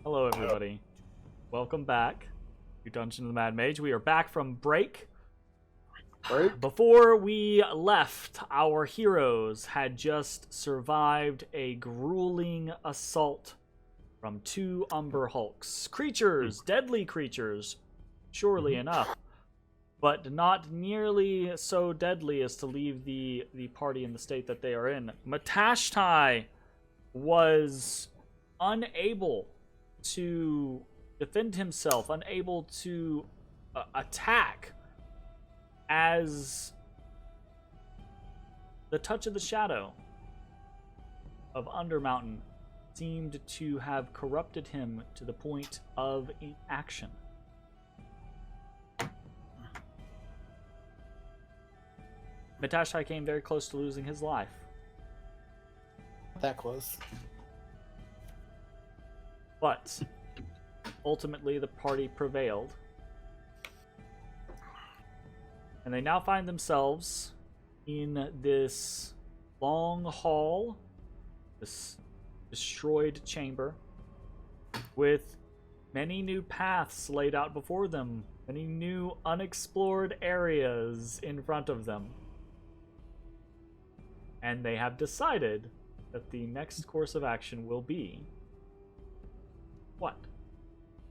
Hello, everybody. Welcome back to Dungeon of the Mad Mage. We are back from break. Before we left, our heroes had just survived a grueling assault from two Umber Hulks. Creatures, deadly creatures, surely enough, but not nearly so deadly as to leave the party in the state that they are in. Matashtai was unable to defend himself, unable to attack, as the touch of the shadow of Undermountain seemed to have corrupted him to the point of inaction. Matashtai came very close to losing his life. That close. But ultimately the party prevailed. And they now find themselves in this long hall, this destroyed chamber, with many new paths laid out before them, many new unexplored areas in front of them. And they have decided that the next course of action will be... what?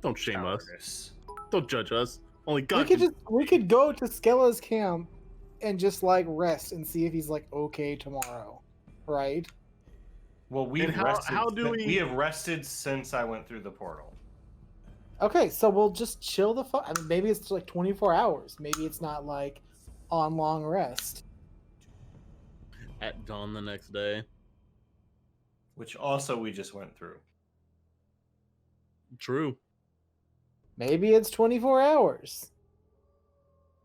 Don't shame us. Don't judge us. Only God We could go to Skella's camp and just like rest and see if he's like okay tomorrow, right? Well, we have rested since I went through the portal. Okay, so we'll just chill the fuck. I mean, maybe it's like 24 hours. Maybe it's not like on long rest. At dawn the next day. Which also we just went through. True. Maybe it's 24 hours.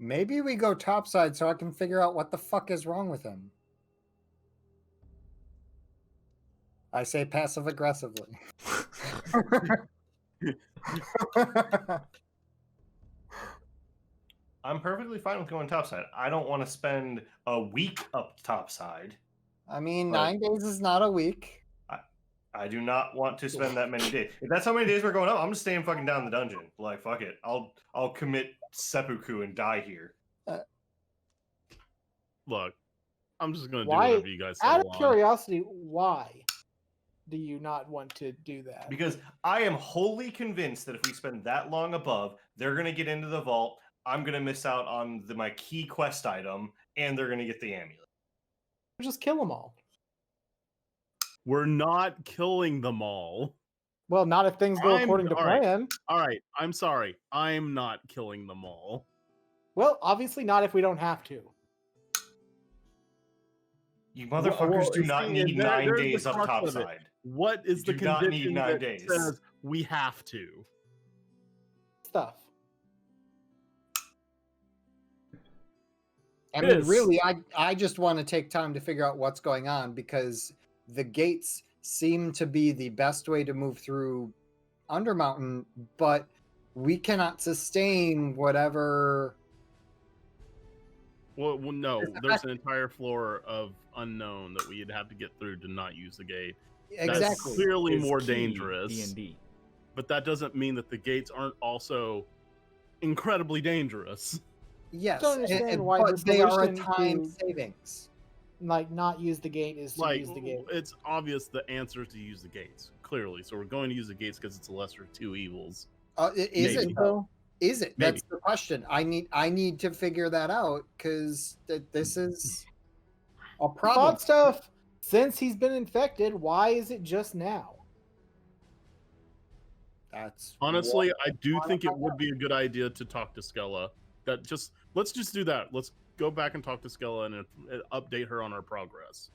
Maybe we go topside so I can figure out what the fuck is wrong with him. I say passive aggressively. I'm perfectly fine with going topside. I don't want to spend a week up topside. I mean, 9 days is not a week. I do not want to spend that many days. If that's how many days we're going up, I'm just staying fucking down in the dungeon. Like, fuck it. I'll commit seppuku and die here. Look, I'm just gonna do whatever you guys say. Out of curiosity, why do you not want to do that? Because I am wholly convinced that if we spend that long above, they're gonna get into the vault. I'm gonna miss out on my key quest item, and they're gonna get the amulet. Just kill them all. We're not killing them all. Well, not if things go according to plan. All right, I'm sorry. I'm not killing them all. Well, obviously not if we don't have to. You motherfuckers do not need 9 days up topside. What is the condition that says we have to? Stuff. I mean, really, I just want to take time to figure out what's going on because the gates seem to be the best way to move through Undermountain, but we cannot sustain whatever. Well, no, there's an entire floor of unknown that we'd have to get through to not use the gate. Exactly. That's clearly more dangerous. D&D. But that doesn't mean that the gates aren't also incredibly dangerous. Yes, Don't understand why but they are a solution time to- savings. Like, not use the gate is to use the gate. It's obvious the answer is to use the gates, clearly. So we're going to use the gates because it's the lesser of two evils. Is Maybe. it though? Is it? Maybe. That's the question. I need to figure that out because this is a problem. Thought stuff. Since he's been infected, why is it just now? That's Honestly, I do think it would be a good idea to talk to Skella. Let's just do that. Let's go back and talk to Skella and update her on our progress,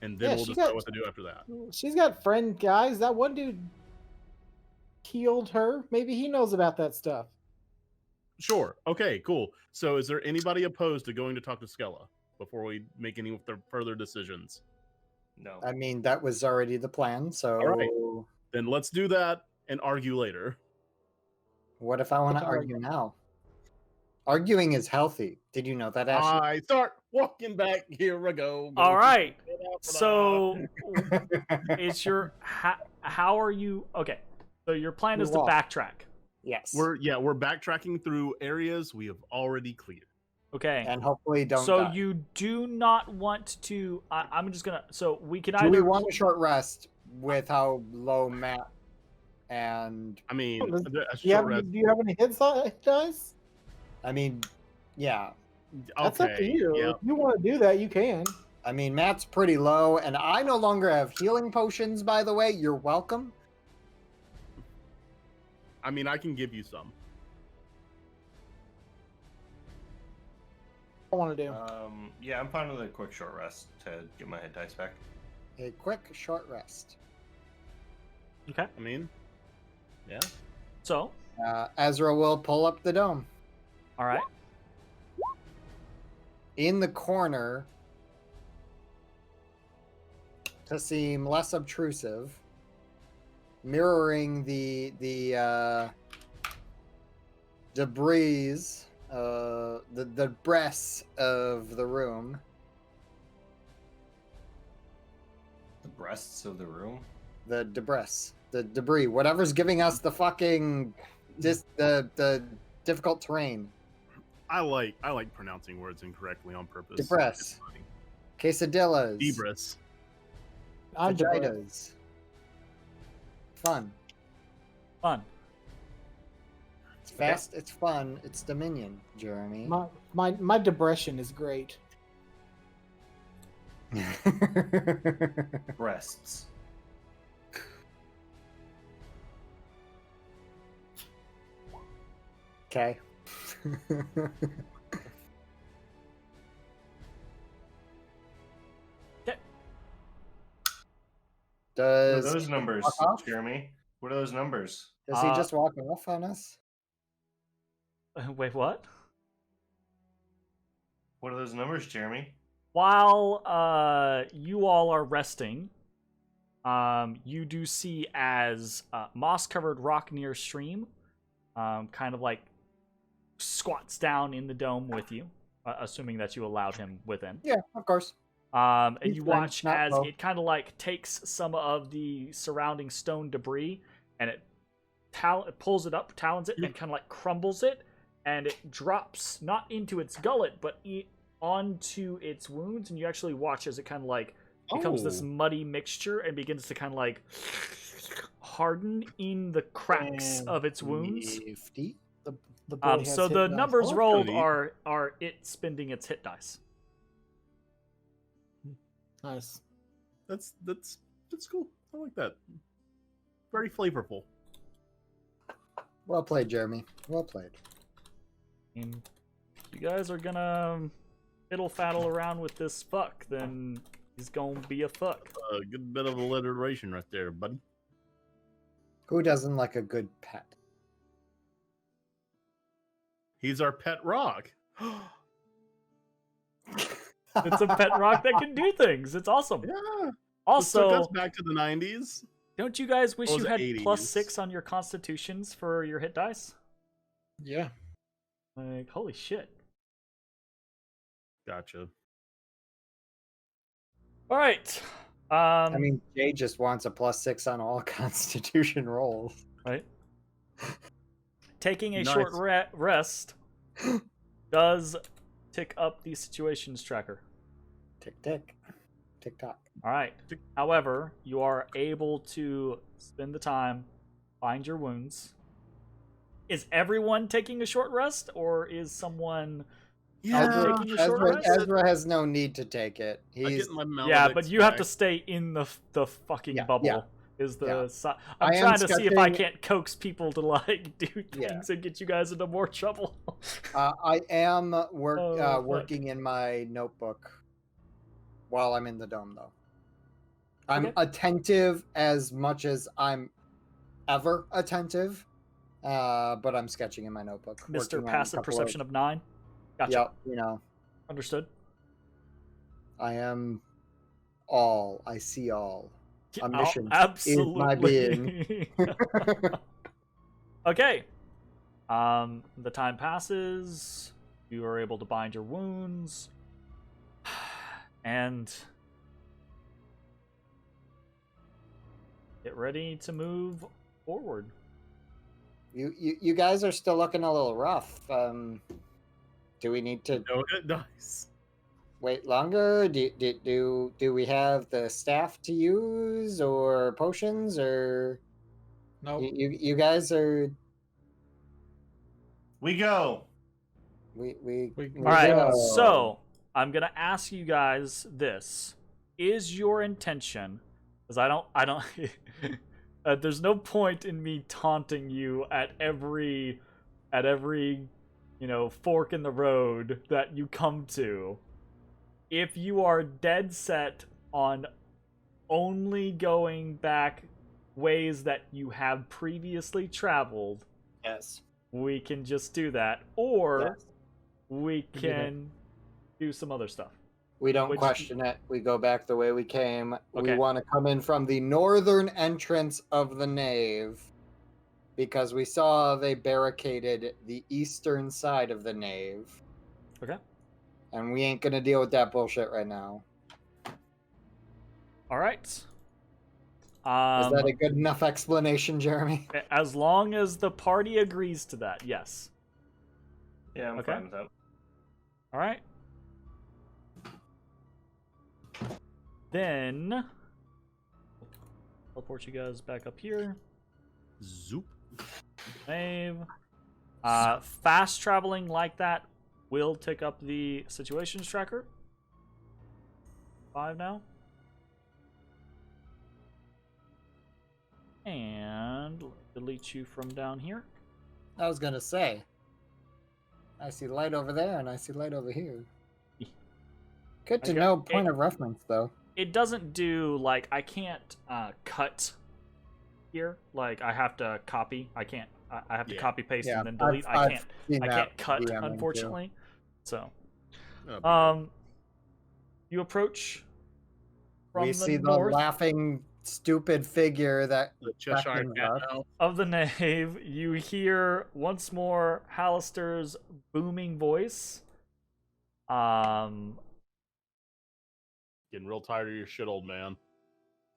and then we'll decide what to do after that. She's got friend guys. That one dude healed her. Maybe he knows about that stuff. Sure. Okay. Cool. So, is there anybody opposed to going to talk to Skella before we make any further decisions? No. I mean, that was already the plan. So All right. Then let's do that and argue later. what if I want to argue now? Arguing is healthy. Did you know that, Ashley? I start walking back. Here we go. All right. So, it's your... How are you... Okay. So your plan We is to walk. backtrack. Yes. We're backtracking through areas we have already cleared. Okay. And hopefully don't So die. you do not want to. I'm just gonna. So we can Do either. we want a short rest with how low Matt and I mean, Oh, a Do short rest. you have any hit dice? I mean, yeah. That's up to Okay, you. yeah. If you want to do that, you can. I mean, Matt's pretty low, and I no longer have healing potions, by the way. You're welcome. I mean, I can give you some. I want to do. Yeah, I'm fine with a quick short rest to get my hit dice back. A quick short rest. Okay. I mean, yeah. So, Ezra will pull up the dome. all right. In the corner, to seem less obtrusive, mirroring the debris, the breasts of the room. The breasts of the room. The debris, whatever's giving us the fucking the difficult terrain. I like pronouncing words incorrectly on purpose. Depress. It's funny. Quesadillas. Debris. I'm depressed. Vaginas. Fun. Fun. It's fast. It's fun. It's Dominion, Jeremy. My depression is great. Breasts. Okay. What are Does those numbers, walk off? Jeremy? What are those numbers? Does he just walk off on us? Wait, what? What are those numbers, Jeremy? While you all are resting, you do see as moss-covered rock near stream, kind of like squats down in the dome with you, assuming that you allowed him within. Yeah, of course. And He's you fine, watch not as low. it kind of like takes some of the surrounding stone debris and it pulls it up, talons it, and kind of like crumbles it, and it drops not into its gullet but onto its wounds. And you actually watch as it kind of like becomes this muddy mixture and begins to kind of like harden in the cracks of its wounds. Nifty. The boy has So hit the dice. numbers Oh, that's rolled kinda neat. are it spending its hit dice. Nice. That's cool. I like that. Very flavorful. Well played, Jeremy. Well played. And if you guys are gonna fiddle faddle around with this fuck, then he's gonna be a fuck. A good bit of alliteration right there, buddy. Who doesn't like a good pet? He's our pet rock. It's a pet rock that can do things. It's awesome. Yeah. Also, This took us back to the 90s. don't you guys wish Or you the had 80s. +6 on your constitutions for your hit dice? Yeah. Like, holy shit. Gotcha. All right. I mean, Jay just wants a +6 on all Constitution rolls. right. Taking a Nice. short rest does tick up the situations tracker. Tick tick, tick tock. All right. However, you are able to spend the time, find your wounds. Is everyone taking a short rest, or is someone Yeah. taking a short Ezra, rest? Ezra has no need to take it. I He's get my Yeah, maledict but you have to back. stay in the fucking Yeah, bubble. yeah, Is the yeah. si- I I'm am trying to see if I sketching- can't coax people to like do things Yeah. and get you guys into more trouble. I am fuck. working in my notebook while I'm in the dome, though. I'm Okay. attentive as much as I'm ever attentive, but I'm sketching in my notebook. Mr. working on a Passive couple Perception of 9. Gotcha. Yep, you know, Understood. I am all. I see all. Yeah, Omniscience absolutely. is my being. Okay. The time passes. You are able to bind your wounds. And get ready to move forward. You guys are still looking a little rough. Do we need to No, it dies. wait longer? Do we have the staff to use or potions or Nope. you guys are We go. we All All right, go. so I'm gonna ask you guys this: is your intention? Because I don't. There's no point in me taunting you at every, fork in the road that you come to. If you are dead set on only going back ways that you have previously traveled, Yes. we can just do that, or Yes. we do that. can do some other stuff. We don't Which- question it. We go back the way we came. Okay. We want to come in from the northern entrance of the nave because we saw they barricaded the eastern side of the nave. Okay. And we ain't going to deal with that bullshit right now. All right. Is that a good enough explanation, Jeremy? As long as the party agrees to that, yes. Yeah, I'm Okay. fine with that. All right. Then teleport you guys back up here. Zoop. Save. Fast traveling like that will take up the situations tracker. 5 now. And delete you from down here. I was going to say. I see light over there and I see light over here. Good to Okay. know point of reference, though. It doesn't do, like, I can't cut here. Like, I have to copy. I can't. I have to Yeah. copy paste Yeah, and then delete. I can't. seen I that can't cut, DMing too. unfortunately. So, Oh, you approach from We the see the north laughing, stupid figure that the Cheshire beckons Cat us. now. of the nave. You hear once more Halaster's booming voice. Getting real tired of your shit, old man.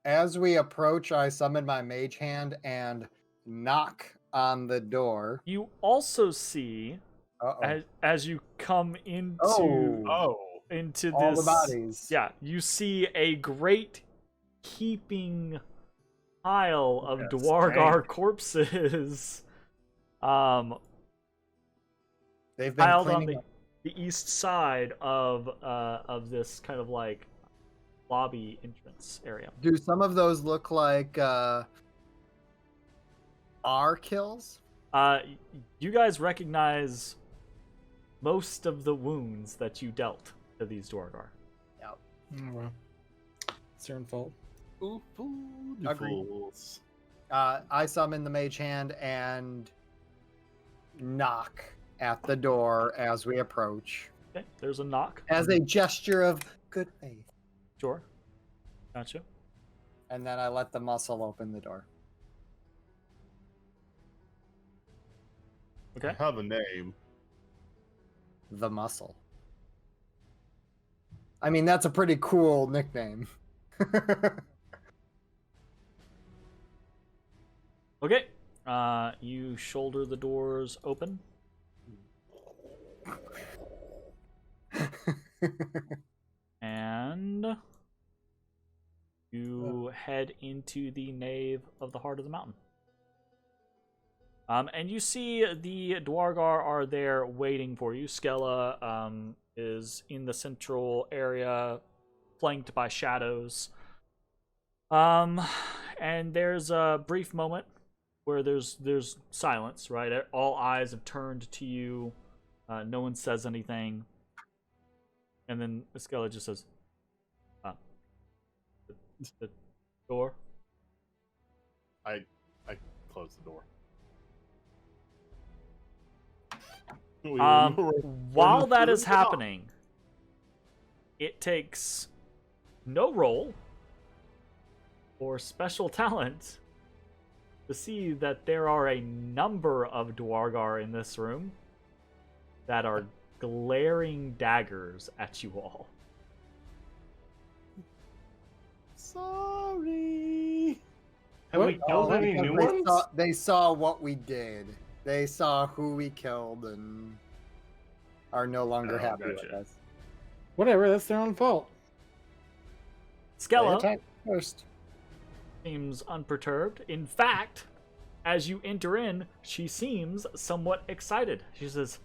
As we approach, I summon my mage hand and knock on the door. You also see Uh-oh. as you come into Oh, into All this the bodies. Yeah, you see a great heaping pile of Yes, Dwargar dang. corpses They've been piled on cleaning up. the east side of this kind of like lobby entrance area. Do some of those look like our kills? You guys recognize most of the wounds that you dealt to these Dwargar. Oh, well. It's their own fault. Ooh, Agreed. fools. I summon the mage hand and knock at the door as we approach. Okay, there's a knock. As a gesture of good faith. Sure. Gotcha. And then I let the muscle open the door. Okay. I have a name. The muscle. I mean, that's a pretty cool nickname. Okay. You shoulder the doors open. And you head into the nave of the heart of the mountain. And you see the Dwargar are there waiting for you. Skella is in the central area, flanked by shadows. And there's a brief moment where there's silence, right? All eyes have turned to you. No one says anything. And then Skella just says, the door. I closed the door. While that is happening, it takes no roll or special talent to see that there are a number of Dwargar in this room that are glaring daggers at you all. Sorry. Have we killed any because new ones? They saw what we did. They saw who we killed and are no longer Oh, happy gotcha. with us. Whatever, that's their own fault. They Skella attacked first. seems unperturbed. In fact, as you enter in, she seems somewhat excited. She says,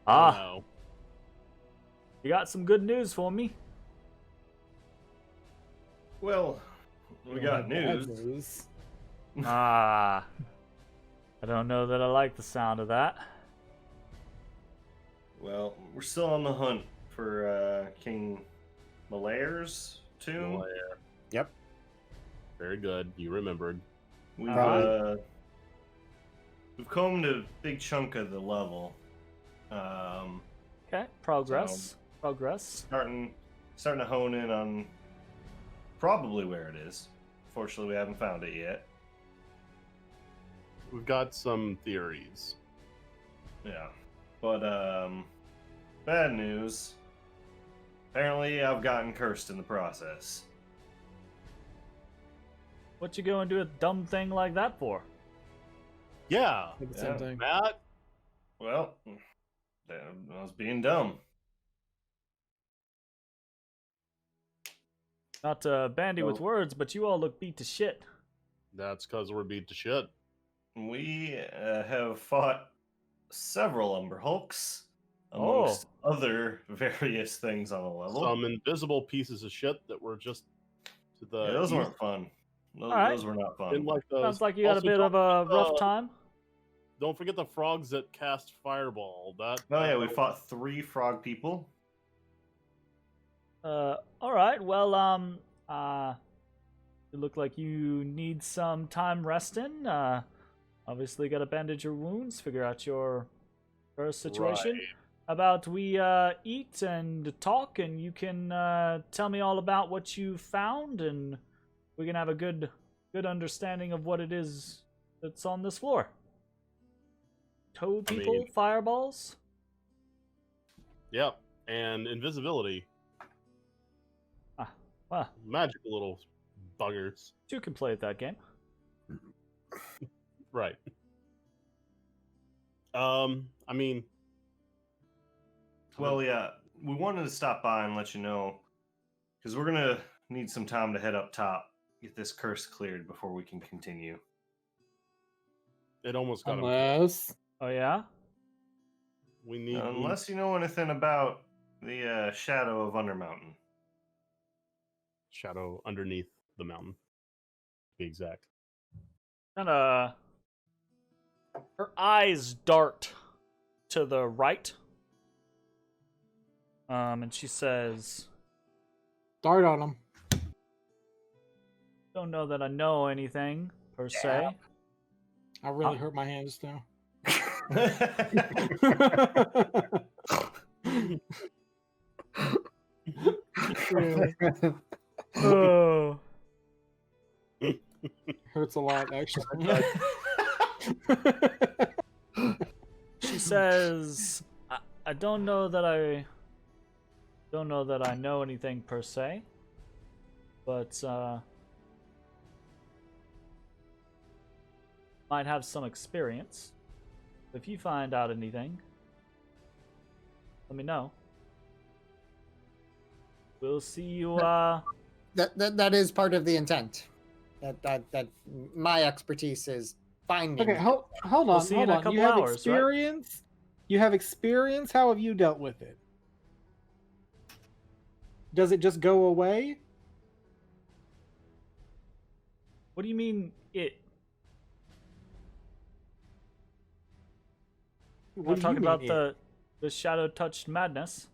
Wow. you got some good news for me? Well, we got Bad news. I don't know that I like the sound of that. Well, we're still on the hunt for King Malaire's tomb. Yep. Very good. You remembered. We've Right. we've combed a big chunk of the level. Okay, progress. Progress. Starting to hone in on probably where it is. Fortunately, we haven't found it yet. We've got some theories. Yeah, but bad news. Apparently, I've gotten cursed in the process. What you going to do a dumb thing like that for? Yeah. Did the Yeah. same thing. Matt, Well, I was being dumb. Not to bandy with Well- words, but you all look beat to shit. that's because we're beat to shit. We have fought several Umber Hulks, amongst other various things on the level. Some invisible pieces of shit that were just to the Yeah, those east. weren't fun. Alright. Those were not fun. Didn't like those. Sounds like you got a Also, bit don't of a forget rough the- time. Don't forget the frogs that cast fireball. That. Oh yeah, we fought 3 frog people. All right. Well, you look like you need some time resting. Obviously, got to bandage your wounds, figure out your first situation. Right. How about we eat and talk, and you can tell me all about what you found, and we can have a good understanding of what it is that's on this floor. Toad I people, mean- fireballs. Yep. And invisibility. Well, Magical little buggers. you can play at that game. Right. I mean, Well, yeah, we wanted to stop by and let you know, because we're gonna need some time to head up top, get this curse cleared before we can continue. it almost got him. Unless Oh yeah. We need. Unless you know anything about the shadow of Undermountain. shadow underneath the mountain. To be exact. And her eyes dart to the right. And she says, dart on them. "Don't know that I know anything per se." I really hurt my hand just now. Oh. Hurts a lot, actually. She says, I don't know that I know anything per se, but might have some experience. If you find out anything, let me know. We'll see you That is part of the intent. That my expertise is finding. Okay, hold on, We'll see you in a hold on. You couple have hours, right? experience. You have experience. How have you dealt with it? Does it just go away? What do you mean it? What I'm do talking you about mean the shadow touched madness.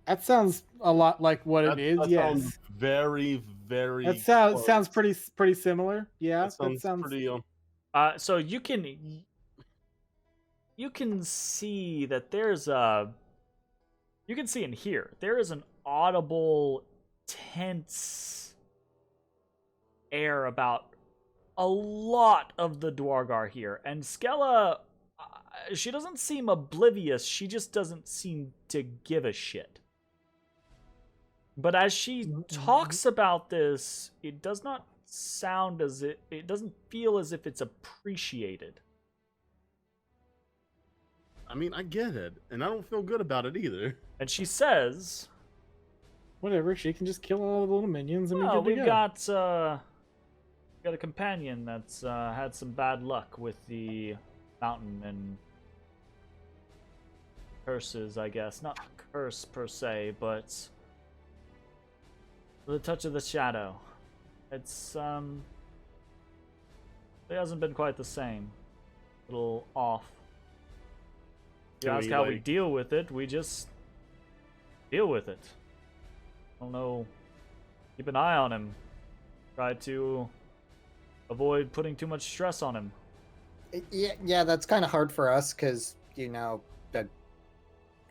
That sounds a lot like what That, it is. that Yes, sounds very, very. that close. sounds pretty similar. Yeah, That sounds pretty. So you can see that there's a. You can see in here there is an audible, tense air about a lot of the Dwargar here, and Skella, she doesn't seem oblivious. She just doesn't seem to give a shit. But as she talks about this, it does not sound as it doesn't feel as if it's appreciated. I mean, I get it, and I don't feel good about it either. And she says, Whatever, she can just kill all the little minions and "Well, be good to go. we've got a companion that's had some bad luck with the mountain and curses, I guess. Not curse per se, but the touch of the shadow. It's it hasn't been quite the same. A little off. You Can ask we, how we like- deal with it, we just deal with it. I don't know. Keep an eye on him. Try to avoid putting too much stress on him. Yeah, that's kind of hard for us because that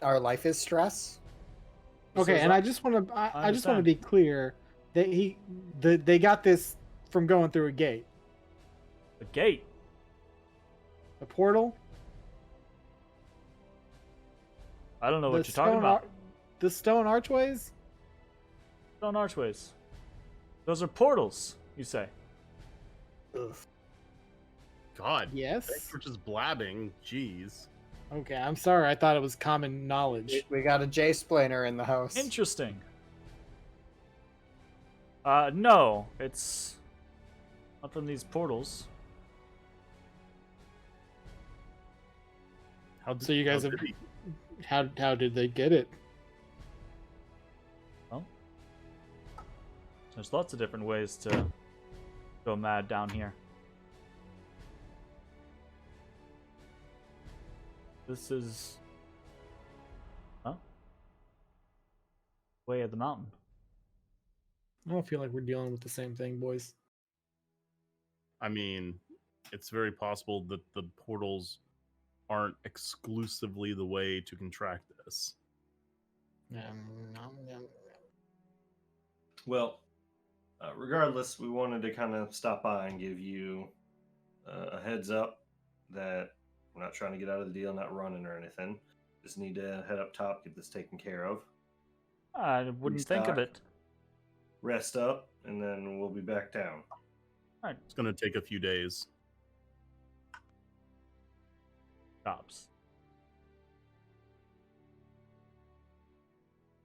our life is stress. Okay, So and is I just want to I just want to understand. be clear that they got this from going through a gate, The gate. a portal. I don't know what the you're talking stone about. The stone archways. Stone archways. Those are portals, you say. God, Yes. thanks for just blabbing. Jeez. Okay, I'm sorry. I thought it was common knowledge. We got a J-splainer in the house. Interesting. No, it's not from these portals. So you guys how have- did he- How did they get it? Well, there's lots of different ways to go mad down here. This is... Huh? Way of the mountain. I don't feel like we're dealing with the same thing, boys. I mean, it's very possible that the portals aren't exclusively the way to contract this. Well, regardless, we wanted to kind of stop by and give you a heads up that we're not trying to get out of the deal, not running or anything. Just need to head up top, get this taken care of, I wouldn't think of Restock. it. rest up, and then we'll be back down. It's going to take a few days. Stops.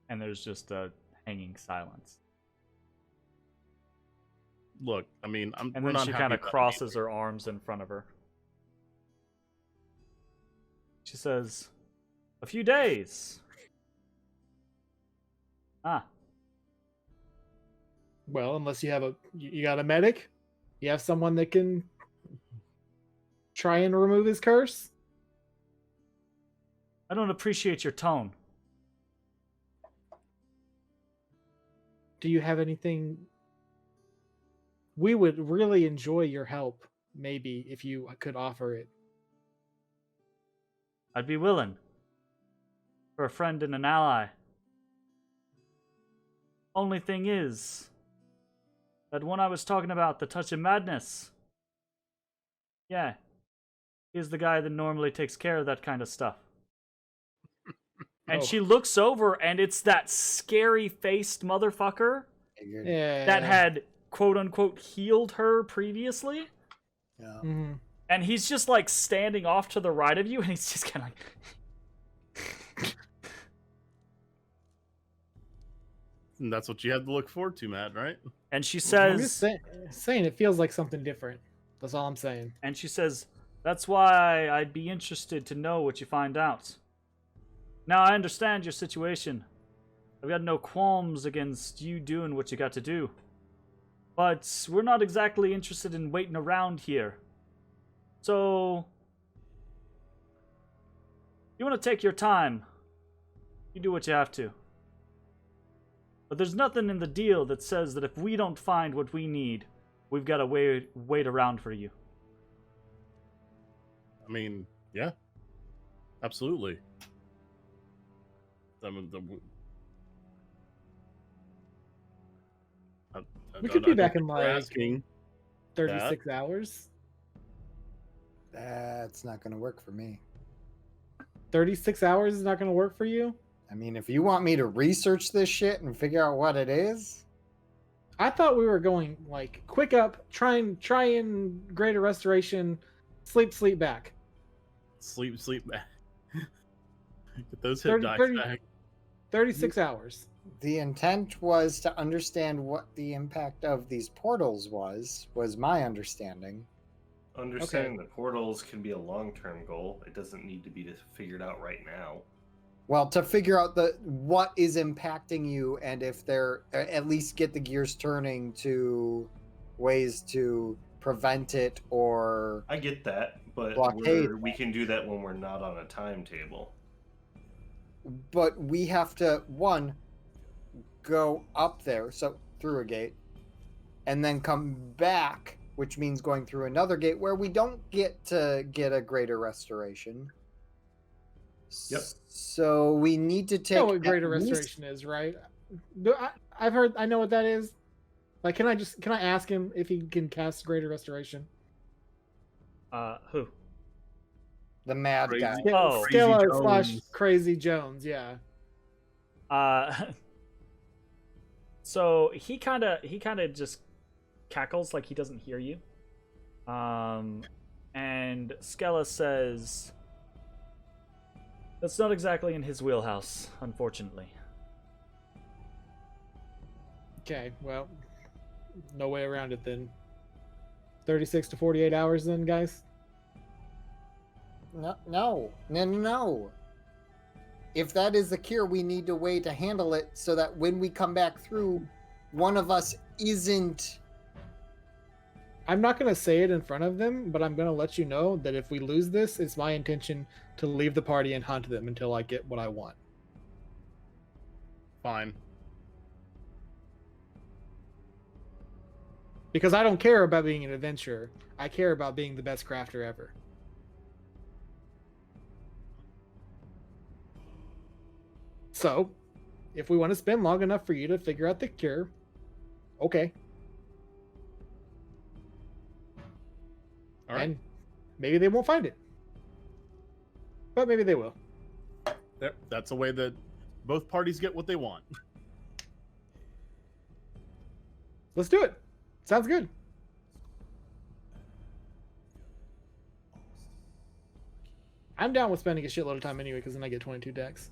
And there's just a hanging silence. Look, I mean, And we're then not she happy kind of about it crosses either. her arms in front of her. She says, "A few days." Ah, Well, unless you have you got a medic, you have someone that can try and remove his curse. I don't appreciate your tone. Do you have anything? We would really enjoy your help, maybe, if you could offer it. I'd be willing. For a friend and an ally. Only thing is that when I was talking about the touch of madness, yeah, he's the guy that normally takes care of that kind of stuff. And Oh. she looks over, and it's that scary-faced motherfucker Figured. Yeah. that had quote-unquote healed her previously. Yeah. Mhm. And he's just like standing off to the right of you, and he's just kind of like... And that's what you had to look forward to, Matt, right? And she I'm just says... saying it feels like something different. That's all I'm saying. And she says, "That's why I'd be interested to know what you find out. Now, I understand your situation. I've got no qualms against you doing what you got to do. But we're not exactly interested in waiting around here. So, you want to take your time, you do what you have to. But there's nothing in the deal that says that if we don't find what we need, we've got to wait around for you." I mean, yeah, absolutely. I mean, We could be I don't back in, think we're like, asking. 36 hours. That's not going to work for me. 36 hours is not going to work for you? I mean, if you want me to research this shit and figure out what it is, I thought we were going like quick up, try and greater restoration, sleep back. Sleep back. Get those hit 30, dice 30 back. 36 hours. The intent was to understand what the impact of these portals was my understanding. Understanding that portals can be a long-term goal. It doesn't need to be figured out right now. Well, to figure out what is impacting you, and if they're at least get the gears turning to ways to prevent it or I get that, but blockade. we can do that when we're not on a timetable. But we have to go up there, so through a gate, and then come back, which means going through another gate where we don't get to get a greater restoration. Yep. So we need to take. You know what greater restoration is, right? I know what that is. Like, can I ask him if he can cast greater restoration? Who? The mad Crazy. guy. Oh. Stella / Jones. Crazy Jones, yeah. So he kind of just cackles like he doesn't hear you. And Skella says, "That's not exactly in his wheelhouse, unfortunately." Okay, well, no way around it then. 36 to 48 hours then, guys? No. If that is the cure, we need a way to handle it so that when we come back through, one of us isn't. I'm not going to say it in front of them, but I'm going to let you know that if we lose this, it's my intention to leave the party and hunt them until I get what I want. Fine. Because I don't care about being an adventurer. I care about being the best crafter ever. So, if we want to spend long enough for you to figure out the cure, okay. All right. And maybe they won't find it. But maybe they will. There, that's a way that both parties get what they want. Let's do it. Sounds good. I'm down with spending a shitload of time anyway, because then I get 22 decks.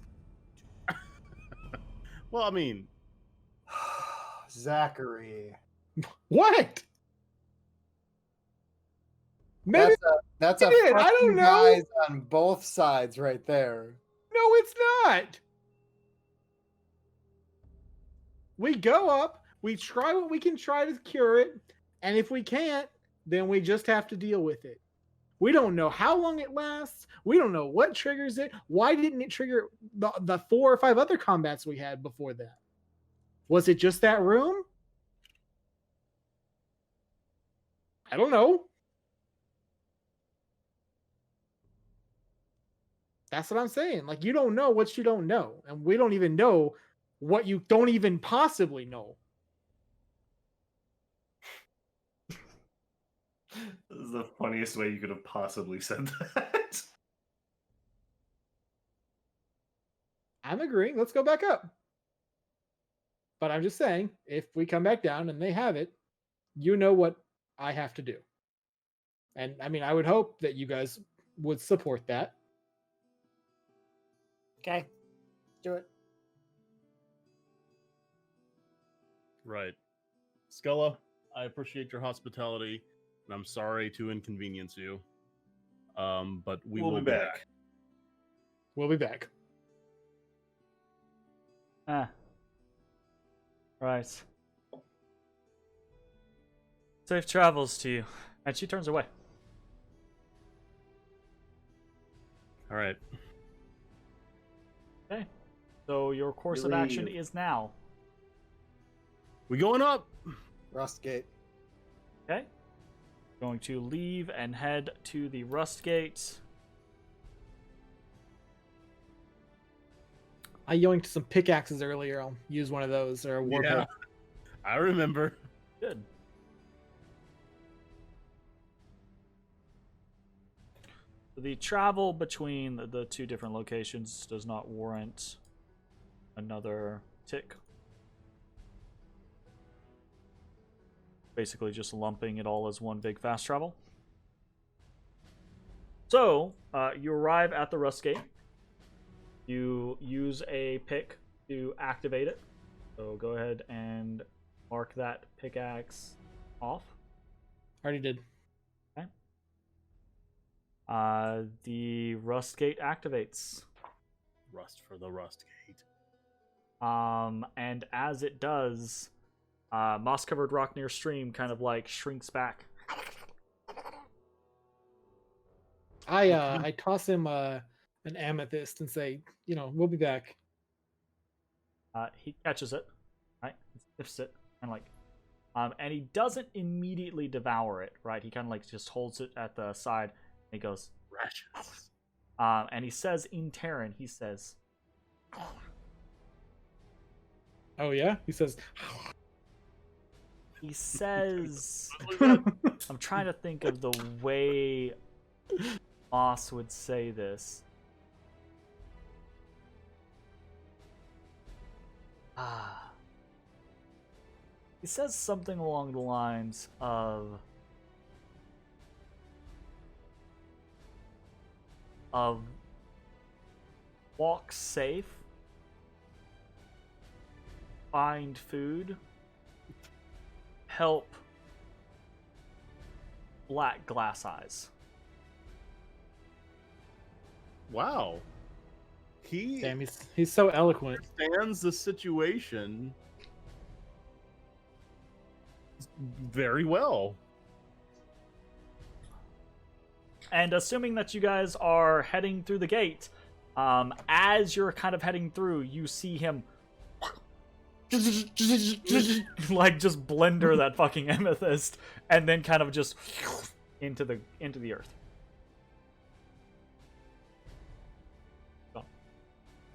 Well, I mean, Zachary. What? Maybe That's a I don't fucking know. guys on both sides right there. no, it's not. We go up, we try what we can try to cure it, and if we can't, then we just have to deal with it. We don't know how long it lasts. We don't know what triggers it. Why didn't it trigger the 4 or 5 other combats we had before that? Was it just that room? I don't know. That's what I'm saying. Like, you don't know what you don't know. And we don't even know what you don't even possibly know. This is the funniest way you could have possibly said that. I'm agreeing. Let's go back up. But I'm just saying, if we come back down and they have it, you know what I have to do. And I mean, I would hope that you guys would support that. Okay, do it. right. Skella, I appreciate your hospitality, and I'm sorry to inconvenience you. But we'll be back. We'll be back. Right. Safe travels to you. And she turns away. All right. Okay. So your course of action is now. We going up? Rustgate. Okay. Going to leave and head to the Rust Gate. I yoinked some pickaxes earlier. I'll use one of those or a warp. Yeah, I remember. Good. The travel between the two different locations does not warrant another tick. basically just lumping it all as one big fast travel. So, you arrive at the Rust Gate. You use a pick to activate it. So go ahead and mark that pickaxe off. Already did. Okay. The Rust Gate activates. Rust for the Rust Gate. And as it does, moss-covered rock near stream kind of like shrinks back. I toss him an amethyst and say, we'll be back. He catches it, right? He sniffs it, and and he doesn't immediately devour it, right? He kind of just holds it at the side, and he goes, Precious. and he says in Terran, he says, Oh yeah, he says. He says, I'm trying to think of the way Moss would say this. He says something along the lines of walk safe, find food, help black glass eyes. Wow. Damn, he's so eloquent. Understands the situation very well. And assuming that you guys are heading through the gate, as you're kind of heading through, you see him just blender that fucking amethyst, and then kind of just into the earth.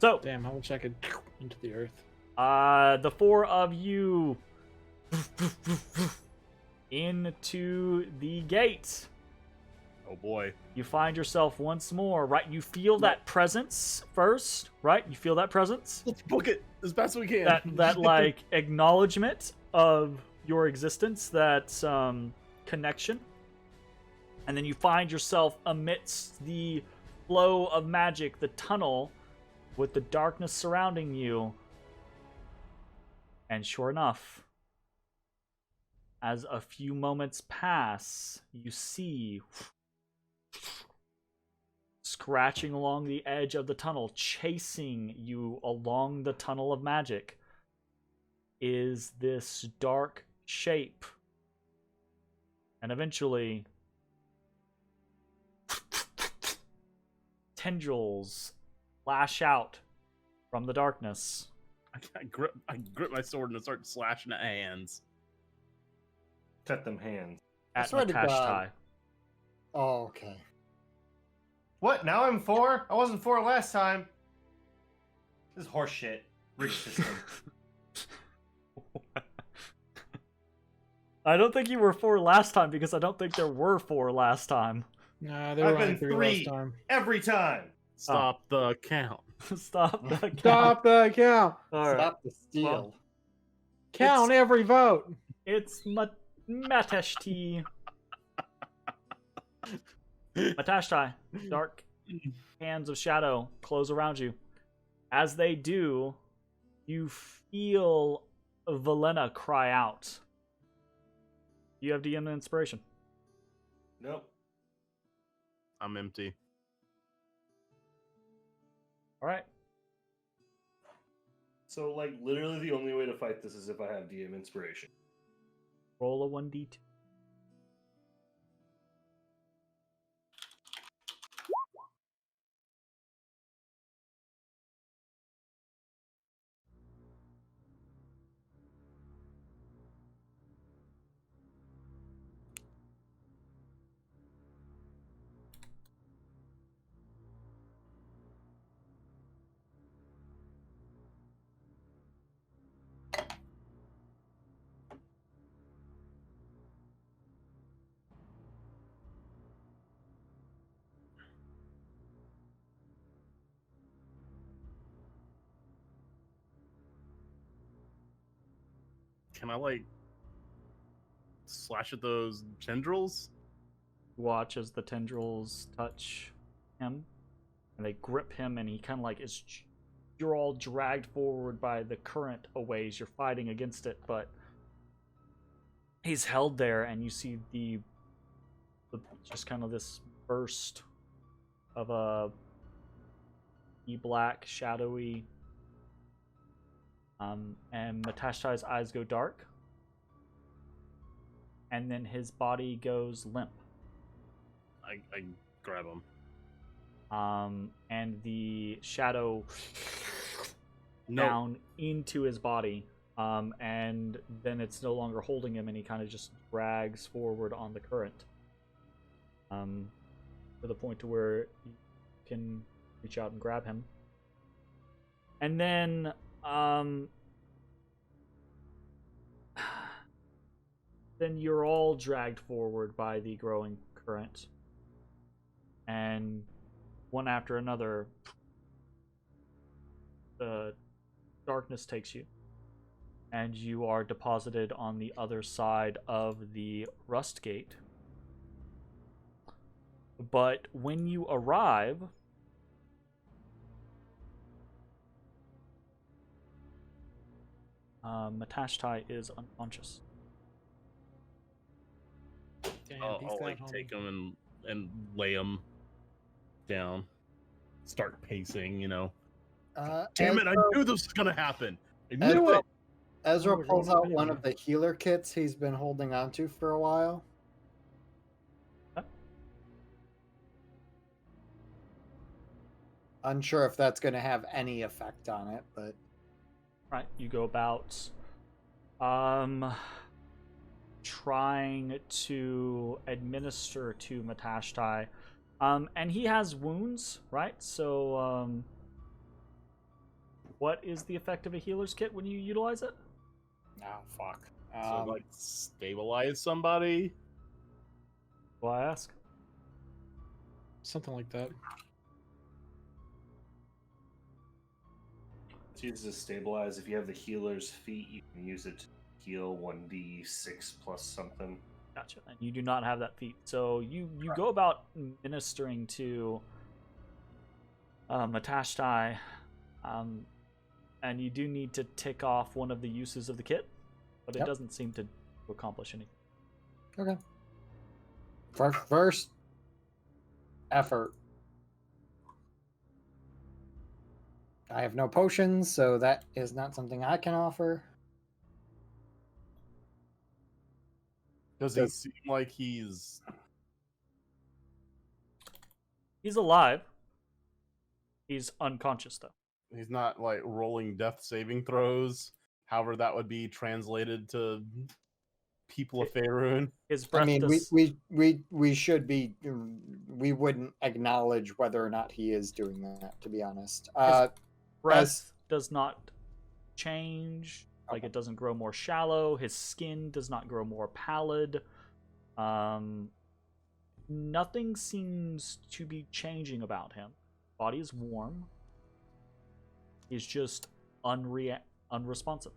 So, Damn, how much I could into the earth. the four of you into the gate. Oh boy. You find yourself once more, right? You feel that presence first, right? You feel that presence? Let's book it as best we can. That like acknowledgement of your existence, that connection. And then you find yourself amidst the flow of magic, the tunnel, with the darkness surrounding you. And sure enough, as a few moments pass, you see scratching along the edge of the tunnel, chasing you along the tunnel of magic, is this dark shape. And eventually, tendrils lash out from the darkness. I grip my sword and start slashing at hands. Cut them hands. At swear to God. Matashtai. Oh, okay. What? Now I'm 4? I wasn't 4 last time. This is horseshit. Rig system. I don't think you were 4 last time, because I don't think there were 4 last time. Nah, there were I've only been 3 last 3 time. every time. Stop the count. Stop the count. Stop the count. All right. Stop the steal. Well, Count every vote. It's Matashtai. Matashtai. Dark hands of shadow close around you. As they do, you feel Valena cry out. You have DM inspiration. Nope. I'm empty. All right. So, literally the only way to fight this is if I have DM inspiration. Roll a 1d2. Can I slash at those tendrils. Watch as the tendrils touch him, and they grip him, and he kind of like is. You're all dragged forward by the current away as you're fighting against it, but he's held there, and you see the just kind of this burst of a black, shadowy, and Matashtai's eyes go dark, and then his body goes limp. I grab him. And the shadow down into his body, and then it's no longer holding him, and he kind of just drags forward on the current, to the point to where you can reach out and grab him. And then, then you're all dragged forward by the growing current, and one after another, the darkness takes you, and you are deposited on the other side of the rust gate. But when you arrive, Matashtai is unconscious. Damn, I'll like take him and lay him down. Start pacing, you know. Damn it! I knew this was gonna happen. I knew it. Ezra pulls out one of the healer kits he's been holding onto for a while. Huh? Unsure if that's going to have any effect on it, but Right, you go about trying to administer to Matashtai. And he has wounds, right? So what is the effect of a healer's kit when you utilize it? oh fuck. So like stabilize somebody. Will I ask? Something like that. It's used to stabilize. If you have the healer's feat, you can use it to heal 1d6 plus something. Gotcha. And you do not have that feat. So you go about ministering to Matashtai, and you do need to tick off one of the uses of the kit, but it doesn't seem to accomplish anything. Okay. First effort. I have no potions, so that is not something I can offer. Does he seem like he's alive? He's unconscious, though. he's not like rolling death saving throws? However, that would be translated to people of Faerun. His breath I mean, does... we should be. We wouldn't acknowledge whether or not he is doing that. To be honest, breath does not change. Like, it doesn't grow more shallow. His skin does not grow more pallid. Nothing seems to be changing about him. Body is warm. He's just unresponsive.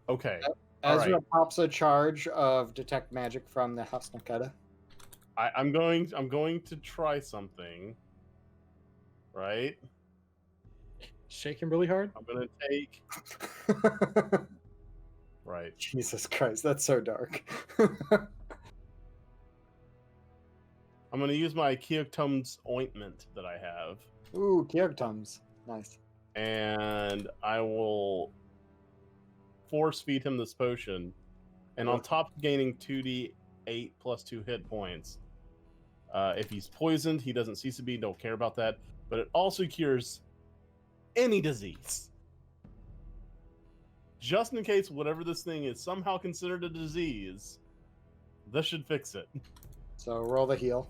Okay. Ezra pops a charge of detect magic from the Hasnaketa. I'm going to try something. Right? Shake him really hard. I'm gonna take right. Jesus Christ, that's so dark. I'm gonna use my Keoktum's ointment that I have. Ooh, Kyrgtums. Nice. And I will force feed him this potion. And on top of gaining 2d8 plus 2 hit points, if he's poisoned, he doesn't cease to be, don't care about that. But it also cures any disease. Just in case whatever this thing is somehow considered a disease, this should fix it. So roll the heal.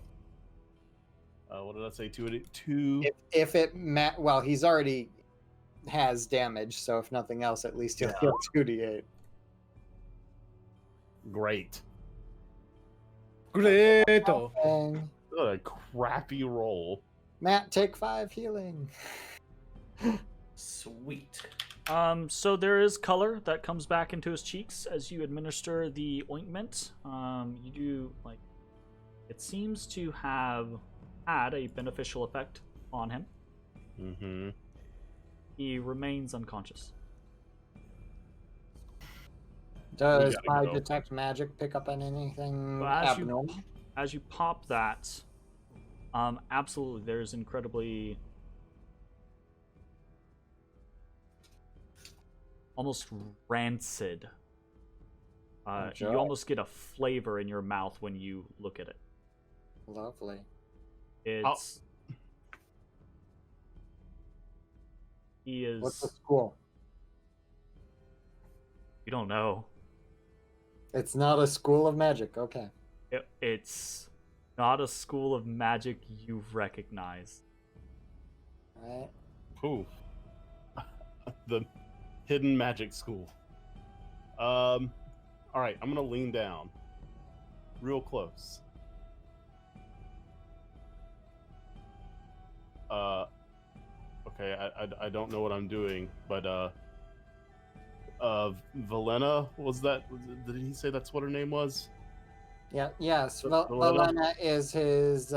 What did I say? 2. If it well, he's already has damage, so if nothing else, at least he'll heal 2d8. Great. Greato. Bang. What a crappy roll. Matt, take 5 healing. Sweet. So there is color that comes back into his cheeks as you administer the ointment. You do, like, it seems to have had a beneficial effect on him. Mm-hmm. He remains unconscious. Does gotta my go. detect magic pick up on anything Well, as abnormal? As you pop that, absolutely, there's incredibly, almost rancid. You Enjoy. almost get a flavor in your mouth when you look at it. Lovely. It's he is. What's the school? You don't know. It's not a school of magic. Okay. It's not a school of magic you've recognized. All right. Ooh. The hidden magic school. All right, I'm gonna lean down, real close. Okay, I don't know what I'm doing, but Valena, did he say that's what her name was? Yeah. Yes. Valena? Valena is his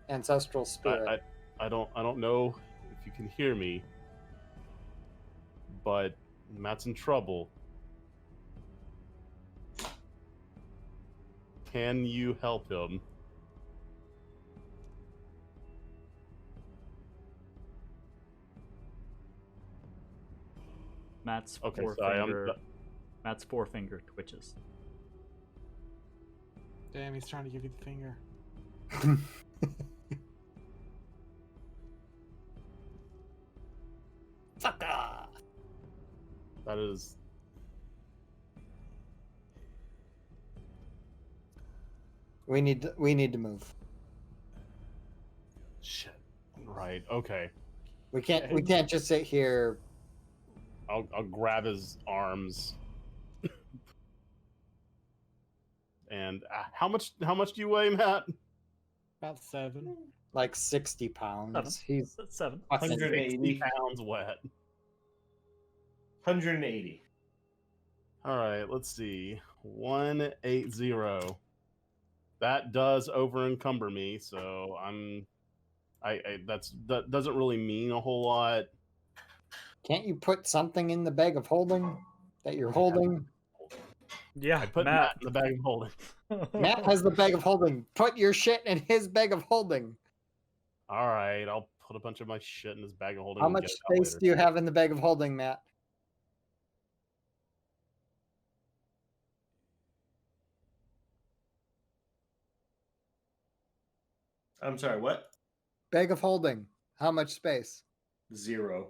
ancestral spirit. I don't know if you can hear me, but Matt's in trouble. Can you help him? Matt's Okay, forefinger. Matt's forefinger twitches. Damn, he's trying to give you the finger. Fucker. That is. We need to move. Shit. Right. Okay. We can't just sit here. I'll grab his arms. And how much do you weigh, Matt? About 7. Like 60 pounds. 7. He's That's 7. 180. 60 pounds wet. 180. All right, let's see. 180. That does over encumber me, so that doesn't really mean a whole lot. Can't you put something in the bag of holding that you're holding? Yeah, I put Matt in the bag of holding. Matt has the bag of holding. Put your shit in his bag of holding. All right, I'll put a bunch of my shit in his bag of holding. How and much get it out space later. do you have in the bag of holding, Matt? I'm sorry, what? Bag of holding. How much space? 0.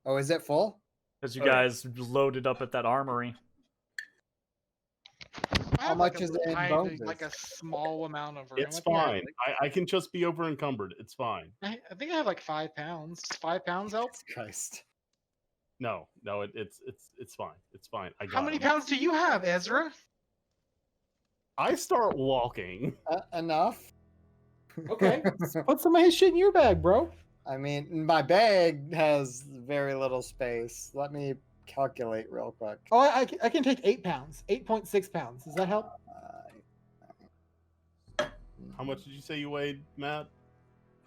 Oh, is it full? As you Okay. guys loaded up at that armory. I How have much like is a it in tiny, bonuses? like a small amount of room. It's I think I have, fine. I can just be over encumbered. It's fine. I think I have like 5 pounds. Does 5 pounds help? Christ. No, it's fine. It's fine. I got How many him. pounds do you have, Ezra? I start walking. Enough? Okay, put some of his shit in your bag, bro. I mean, my bag has very little space. Let me calculate real quick. Oh, I can take 8 pounds. 8.6 pounds. Does that help? How much did you say you weighed, Matt?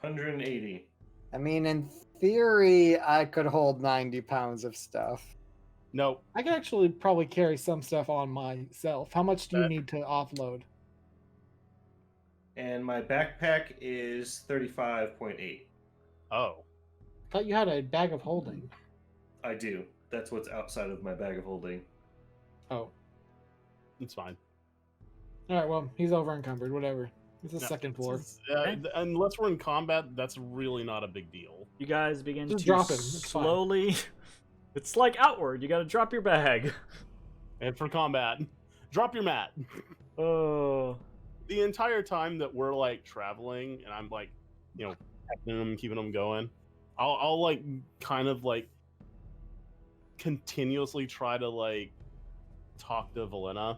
180. I mean, in theory, I could hold 90 pounds of stuff. No, I can actually probably carry some stuff on myself. How much do you That- need to offload? And my backpack is 35.8. oh, I thought you had a bag of holding. I do. That's what's outside of my bag of holding. Oh. it's fine. All right, well, he's over encumbered. Whatever. It's the No, second floor. Unless we're in combat, that's really not a big deal. You guys begin Just to drop him, it's fine. slowly. It's like outward. You got to drop your bag. And for combat, drop your mat. Oh. The entire time that we're like traveling, and I'm like, helping them, keeping them going, I'll like kind of like continuously try to like talk to Valena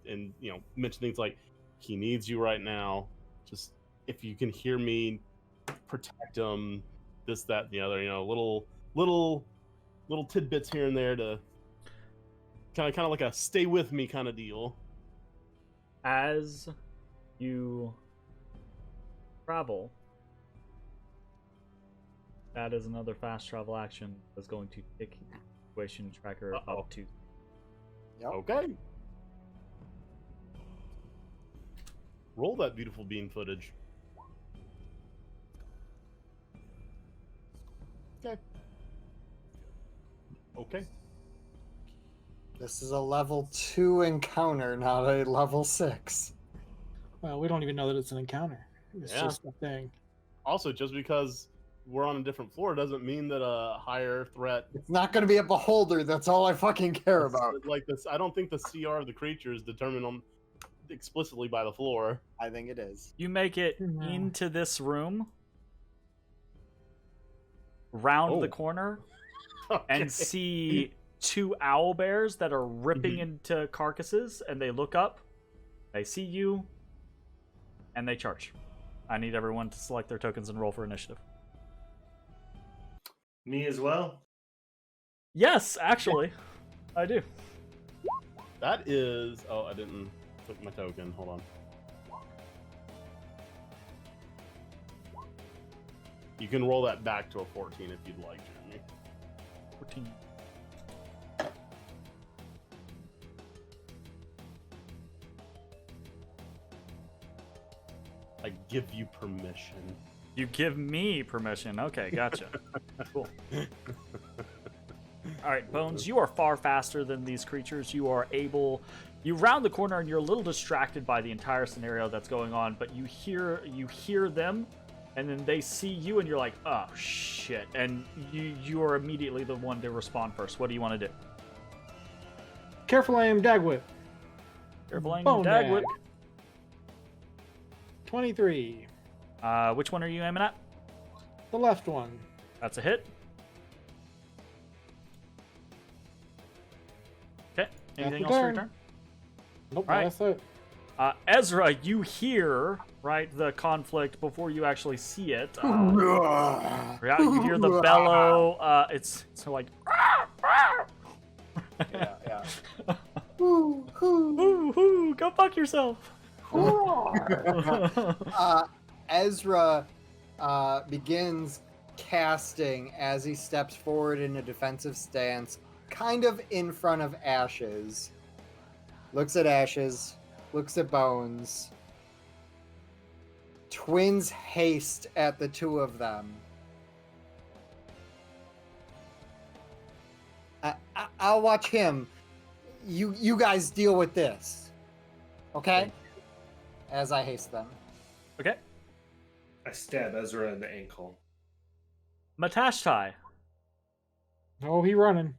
and mention things like, he needs you right now. Just if you can hear me, protect him. This, that, and the other. Little little tidbits here and there to kind of like a stay with me kind of deal. As you travel, that is another fast travel action that's going to tick situation tracker up to. Yep. Okay. Roll that beautiful bean footage. Okay. Okay. This is a level 2 encounter, not a level 6. Well, we don't even know that it's an encounter. It's Yeah. just a thing. Also, just because we're on a different floor doesn't mean that a higher threat. It's not going to be a beholder. That's all I fucking care about. Like this, I don't think the CR of the creature is determined explicitly by the floor. I think it is. You make it No. into this room, round the Oh. corner, Okay. and see two owl bears that are ripping into carcasses, and they look up, they see you, and they charge. I need everyone to select their tokens and roll for initiative. Me as well. Yes, actually, I do. That is. Oh, I didn't click my token. Hold on. You can roll that back to a 14 if you'd like, Jeremy. 14. I give you permission. You give me permission. Okay, gotcha. Cool. All right, Bones, you are far faster than these creatures. You are able... You round the corner and you're a little distracted by the entire scenario that's going on, but you hear them, and then they see you, and you're like, oh, shit. And you are immediately the one to respond first. What do you want to do? Careful aim, dag whip. Careful aim, Bone dag dag. whip. 23. Which one are you aiming at? The left one. That's a hit. Okay. Anything else for your turn? Nope, All right. that's it. Ezra, you hear, right, the conflict before you actually see it. Yeah, you hear the bellow. It's like, Yeah. ooh, ooh, go fuck yourself. Ezra begins casting as he steps forward in a defensive stance, kind of in front of Ashes. Looks at Ashes, looks at Bones. Twins haste at the two of them. I'll watch him. You guys deal with this. Okay? As I haste them. Okay. I stab Ezra in the ankle. Matashtai, Oh, he running.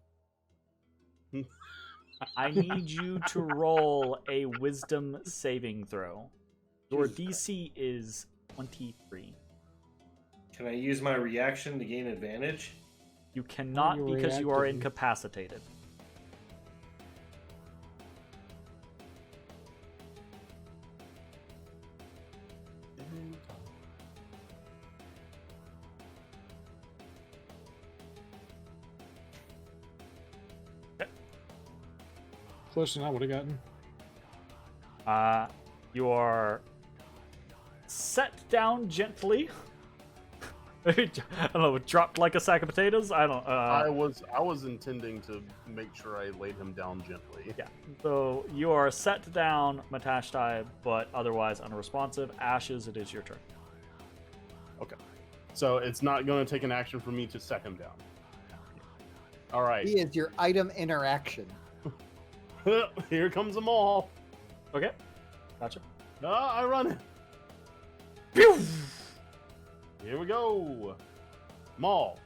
I need you to roll a wisdom saving throw. Your DC is 23. Can I use my reaction to gain advantage? You cannot you because you are reacting? incapacitated. Closer than I would have gotten. You are set down gently. I don't know, dropped like a sack of potatoes. I don't. I was intending to make sure I laid him down gently. Yeah. So you are set down, Matashtai, but otherwise unresponsive. Ashes, it is your turn. Okay. So it's not going to take an action for me to set him down. All right. He is your item interaction. Here comes them all. Okay. Gotcha. I run it. Here we go. Maul.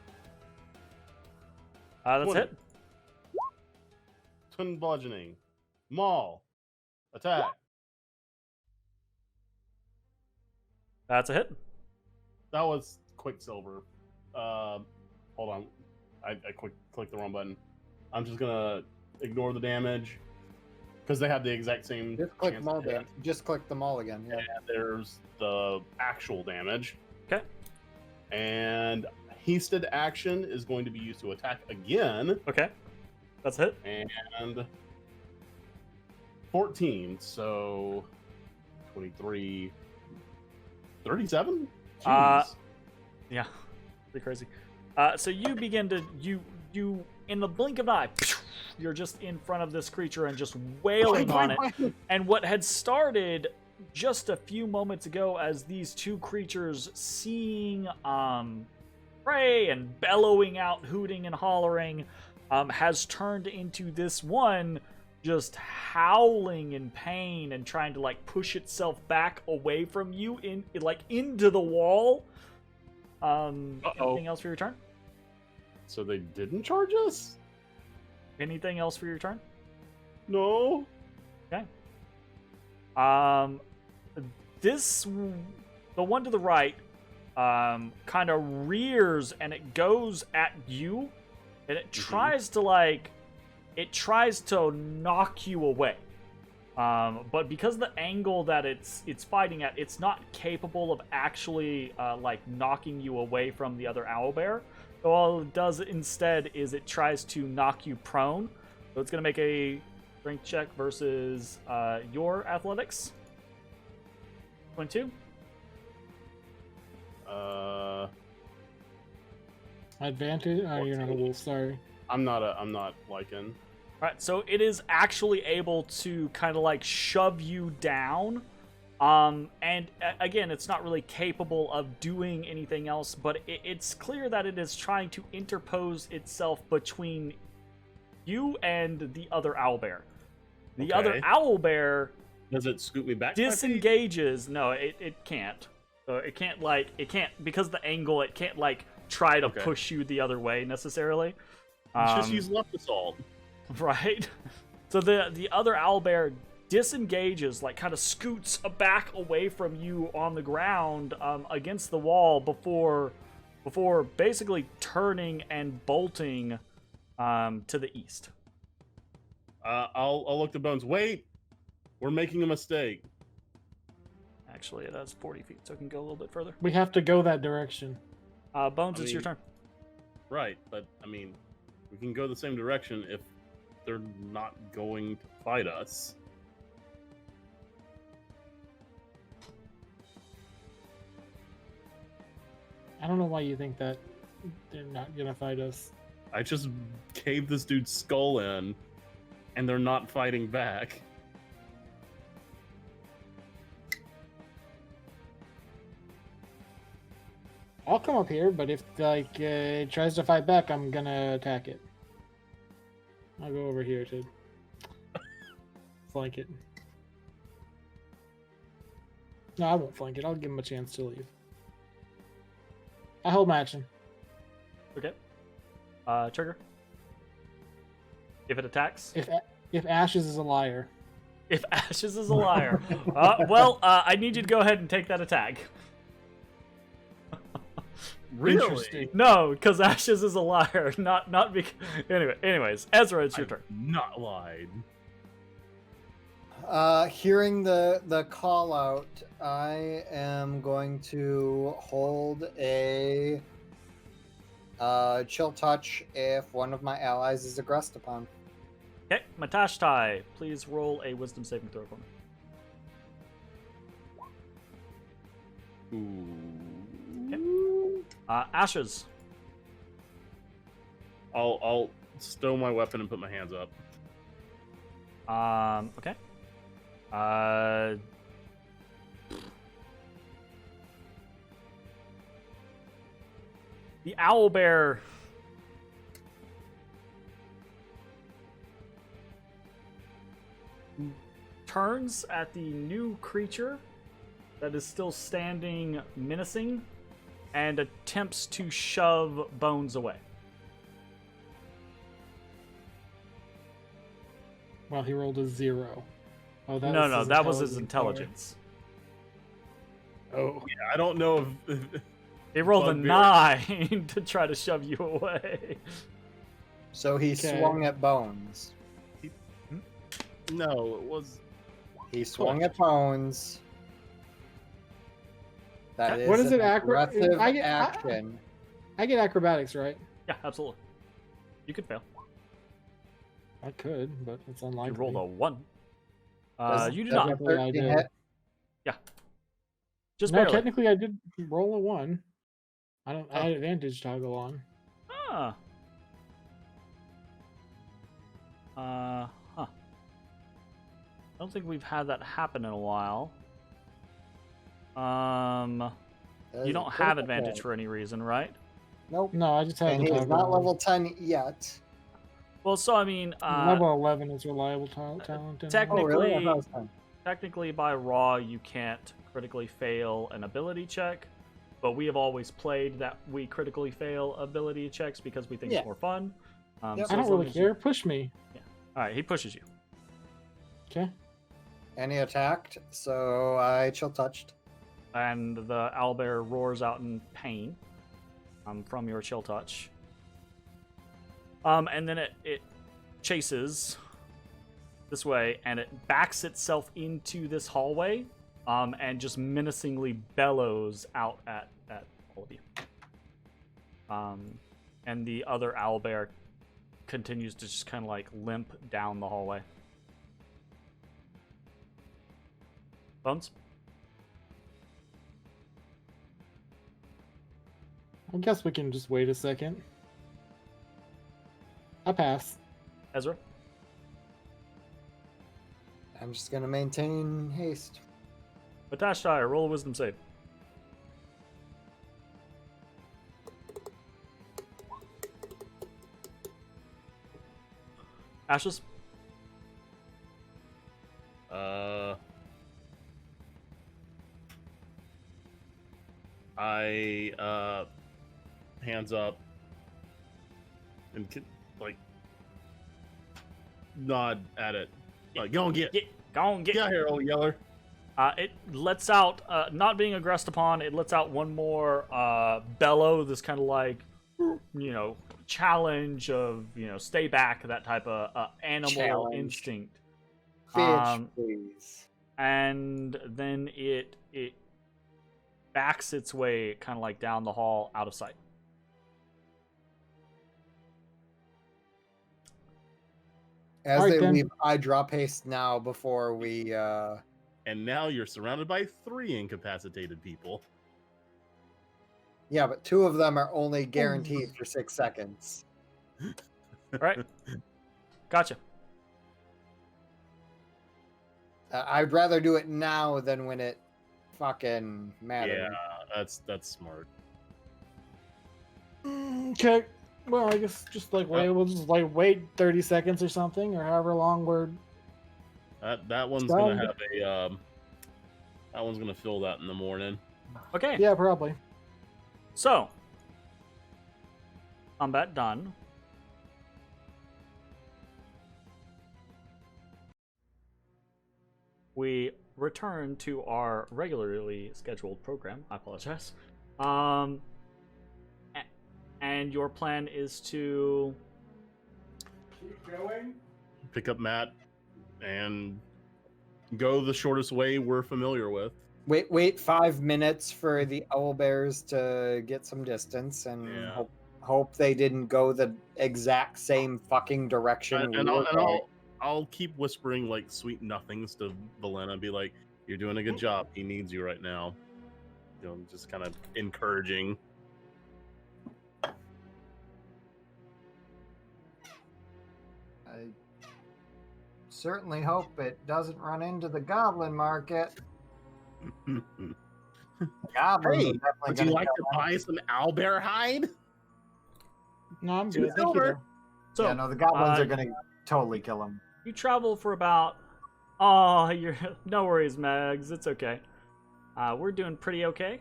That's 20. it. Twin bludgeoning. Maul. Attack. That's a hit. That was Quicksilver. Hold on. I clicked the wrong button. I'm just gonna ignore the damage because they have the exact same. Just click chance them all to hit. again. Just click them all again. Yeah. And there's the actual damage. Okay. And hasted action is going to be used to attack again. Okay. That's it. And 14, so 23, 37? Jeez. Yeah. Pretty crazy. So you begin to you in the blink of an eye, you're just in front of this creature and just wailing on it. And what had started just a few moments ago as these two creatures seeing prey and bellowing out, hooting and hollering, has turned into this one just howling in pain and trying to like push itself back away from you into the wall. Anything else for your turn? So they didn't charge us? Anything else for your turn? No. Okay. The one to the right, kind of rears and it goes at you, and it tries to knock you away. But because of the angle that it's fighting at, it's not capable of actually knocking you away from the other owlbear. So all it does instead is it tries to knock you prone. So it's going to make a strength check versus your athletics. 22. Advantage? Oh, you're not a wolf. Sorry. I'm not Lycan. Alright, so it is actually able to kind of like shove you down. And again, it's not really capable of doing anything else, but it's clear that it is trying to interpose itself between you and the other owlbear. The other owlbear... Does it scoot me back? Disengages. No, it can't. So it can't because of the angle, it can't try to push you the other way necessarily. Just use left assault. Right? So the other owlbear disengages, kind of scoots back away from you on the ground against the wall before basically turning and bolting to the east. I'll look to Bones. Wait, we're making a mistake. Actually, it has 40 feet, so it can go a little bit further. We have to go that direction. Bones, it's your turn. Right, but we can go the same direction if they're not going to fight us. I don't know why you think that they're not gonna fight us. I just caved this dude's skull in, and they're not fighting back. I'll come up here, but if it tries to fight back, I'm gonna attack it. I'll go over here to flank it. No, I won't flank it. I'll give him a chance to leave. I hold my action. Okay. Trigger. If it attacks. If Ashes is a liar. If Ashes is a liar. I need you to go ahead and take that attack. Really? Interesting. No, because Ashes is a liar. Not because. Anyways, Ezra, it's your turn. Not lied. Hearing the call out, I am going to hold a chill touch if one of my allies is aggressed upon. Okay, Matashtai, please roll a wisdom saving throw for me. Ooh. Okay. Ashes. I'll stow my weapon and put my hands up. Okay. The owlbear turns at the new creature that is still standing menacing and attempts to shove Bones away. Well, he rolled a 0. Oh, that was his intelligence. Oh. Yeah, I don't know if He rolled a Bugbear. 9 to try to shove you away. So he Okay. swung at Bones. No, it was. He swung at Bones. That is What is an it, aggressive I- action. I get acrobatics, right? Yeah, absolutely. You could fail. I could, but it's You unlikely. rolled a 1. Does- You do does not. a Technically, I 13 did. hit? Just No, barely. technically I did roll a 1. I Oh. had advantage toggle on. Ah. Huh. I don't think we've had that happen in a while. That is You a don't have critical advantage fail. for any reason, right? Nope. No, I just had And the he is toggle not on. level 10 yet. Well, so I mean, Level 11 is reliable talent. technically- Oh, really? I thought it was 10. technically by raw you can't critically fail an ability check, but we have always played that we critically fail ability checks because we think Yeah. it's more fun. Yep. So I as don't long really as you- care. Push me. All right, he pushes you. Okay. And he attacked, so I chill touched. And the owlbear roars out in pain from your chill touch. And then it chases this way, and it backs itself into this hallway, and just menacingly bellows out at all of you. And the other owlbear continues to just kind of like limp down the hallway. Bones? I guess we can just wait a second. I pass. Ezra? I'm just gonna maintain haste. Matashtai, roll a wisdom save. Ashes? I hands up and like nod at it. Like, go and get Go and get out here, old yeller. It lets out, not being aggressed upon, it lets out one more bellow, this kind of like, challenge of, stay back, that type of animal Challenge. instinct. Fish, please. And then it backs its way kind of like down the hall out of sight. As Alright, they then. leave, I drop haste now before we. And now you're surrounded by 3 incapacitated people. Yeah, but 2 of them are only guaranteed for 6 seconds. All right? Gotcha. I'd rather do it now than when it fucking matters. Yeah, that's smart. Okay. Well, I guess just like wait. We'll just like wait 30 seconds or something, or however long we're. That one's gonna have a that one's gonna fill that in the morning. Okay. Yeah, probably. So, combat done. We return to our regularly scheduled program. I apologize. And your plan is to Keep going. Pick up Matt and go the shortest way we're familiar with. Wait 5 minutes for the owlbears to get some distance, and Yeah. hope they didn't go the exact same fucking direction. And we were going. I'll keep whispering like sweet nothings to Valena, be like, "You're doing a good job. He needs you right now." Just kind of encouraging. I certainly hope it doesn't run into the goblin market. Goblins Hey, are definitely would you gonna like kill to them. buy some owlbear hide? No, I'm Two good. Thank you. silver. though. so. Yeah, no, the goblins uh, are gonna totally kill him. You travel for about. Oh, you're no worries, Megs. It's okay. We're doing pretty okay.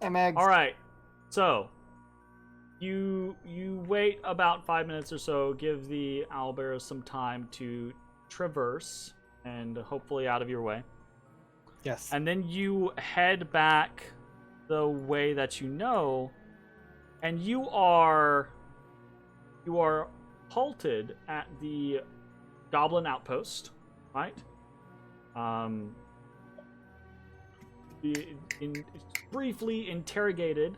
Hey, Megs. All right. So, you wait about 5 minutes or so. Give the owlbears some time to traverse and hopefully out of your way. Yes. And then you head back the way that you know, and you are halted at the Goblin Outpost, right? Briefly interrogated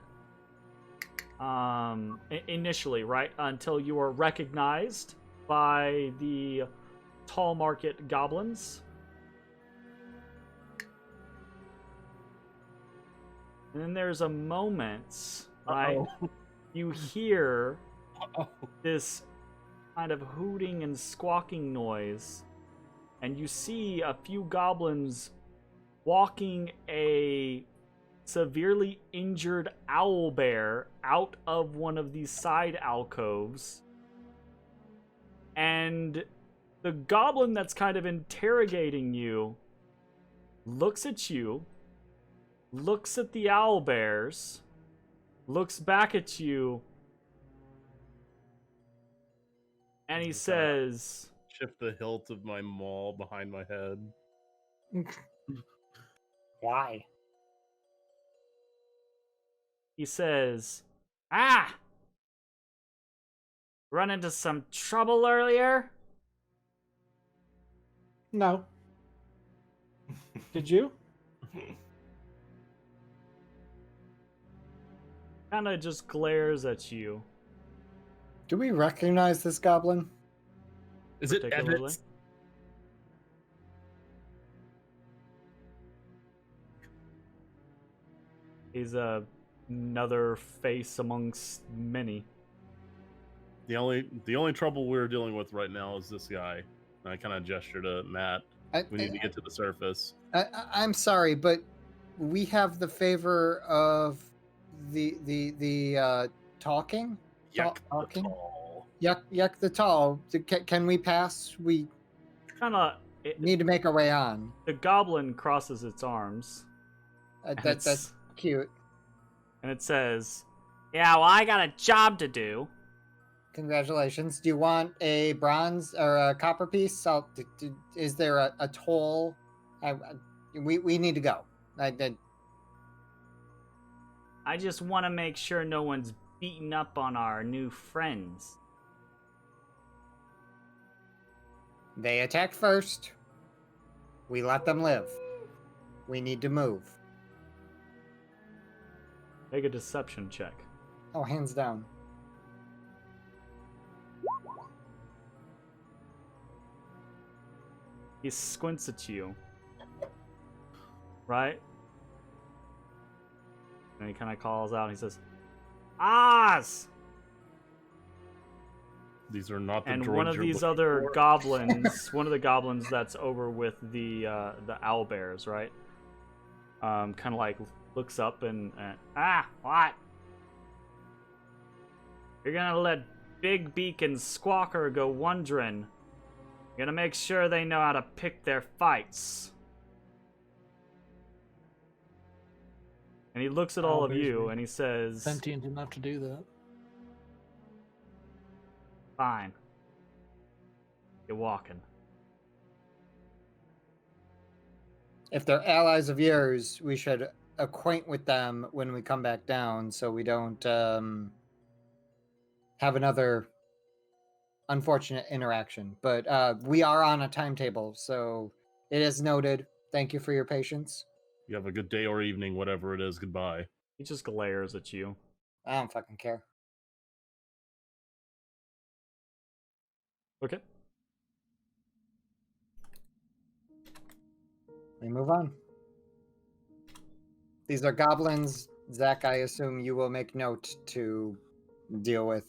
initially, right? Until you are recognized by the Tall Market goblins. And then there's a moment, right? Uh-oh. You hear Uh-oh. this kind of hooting and squawking noise, and you see a few goblins walking a severely injured owlbear out of one of these side alcoves. And the goblin that's kind of interrogating you looks at you, looks at the owlbears, looks back at you, and he says, Shift the hilt of my maul behind my head. Why? he says, "Ah! Run into some trouble earlier?" No. Did you? Kind of just glares at you. Do we recognize this goblin? Is it Particularly? Evans? He's another face amongst many. The only trouble we're dealing with right now is this guy. And I kind of gesture to Matt. We need to get to the surface. I'm sorry, but we have the favor of the talking. Yuck, Talking. the tall. Yuck the tall. Can we pass? We Kind of. need to make our way on. The goblin crosses its arms. and That's cute. And it says, "Yeah, well, I got a job to do." Congratulations. Do you want a bronze or a copper piece? Is there a toll? We need to go. I just want to make sure no one's beating up on our new friends. They attacked first. We let them live. We need to move. Make a deception check. Oh, hands down. He squints at you. Right? And he kind of calls out and he says, "Oz!" These are not the And droids one of you're these looking other for. goblins, one of the goblins that's over with the owlbears, right? Kind of like looks up and what? You're gonna let Big Beak and Squawker go wandering. You're gonna make sure they know how to pick their fights. And he looks at all of Owlbears you are and he says, Sentient enough to do that. "Fine. You're walking." If they're allies of yours, we should acquaint with them when we come back down so we don't have another unfortunate interaction. But we are on a timetable, so it is noted. Thank you for your patience. You have a good day or evening, whatever it is. Goodbye. He just glares at you. I don't fucking care. Okay. We move on. These are goblins. Zach, I assume you will make note to deal with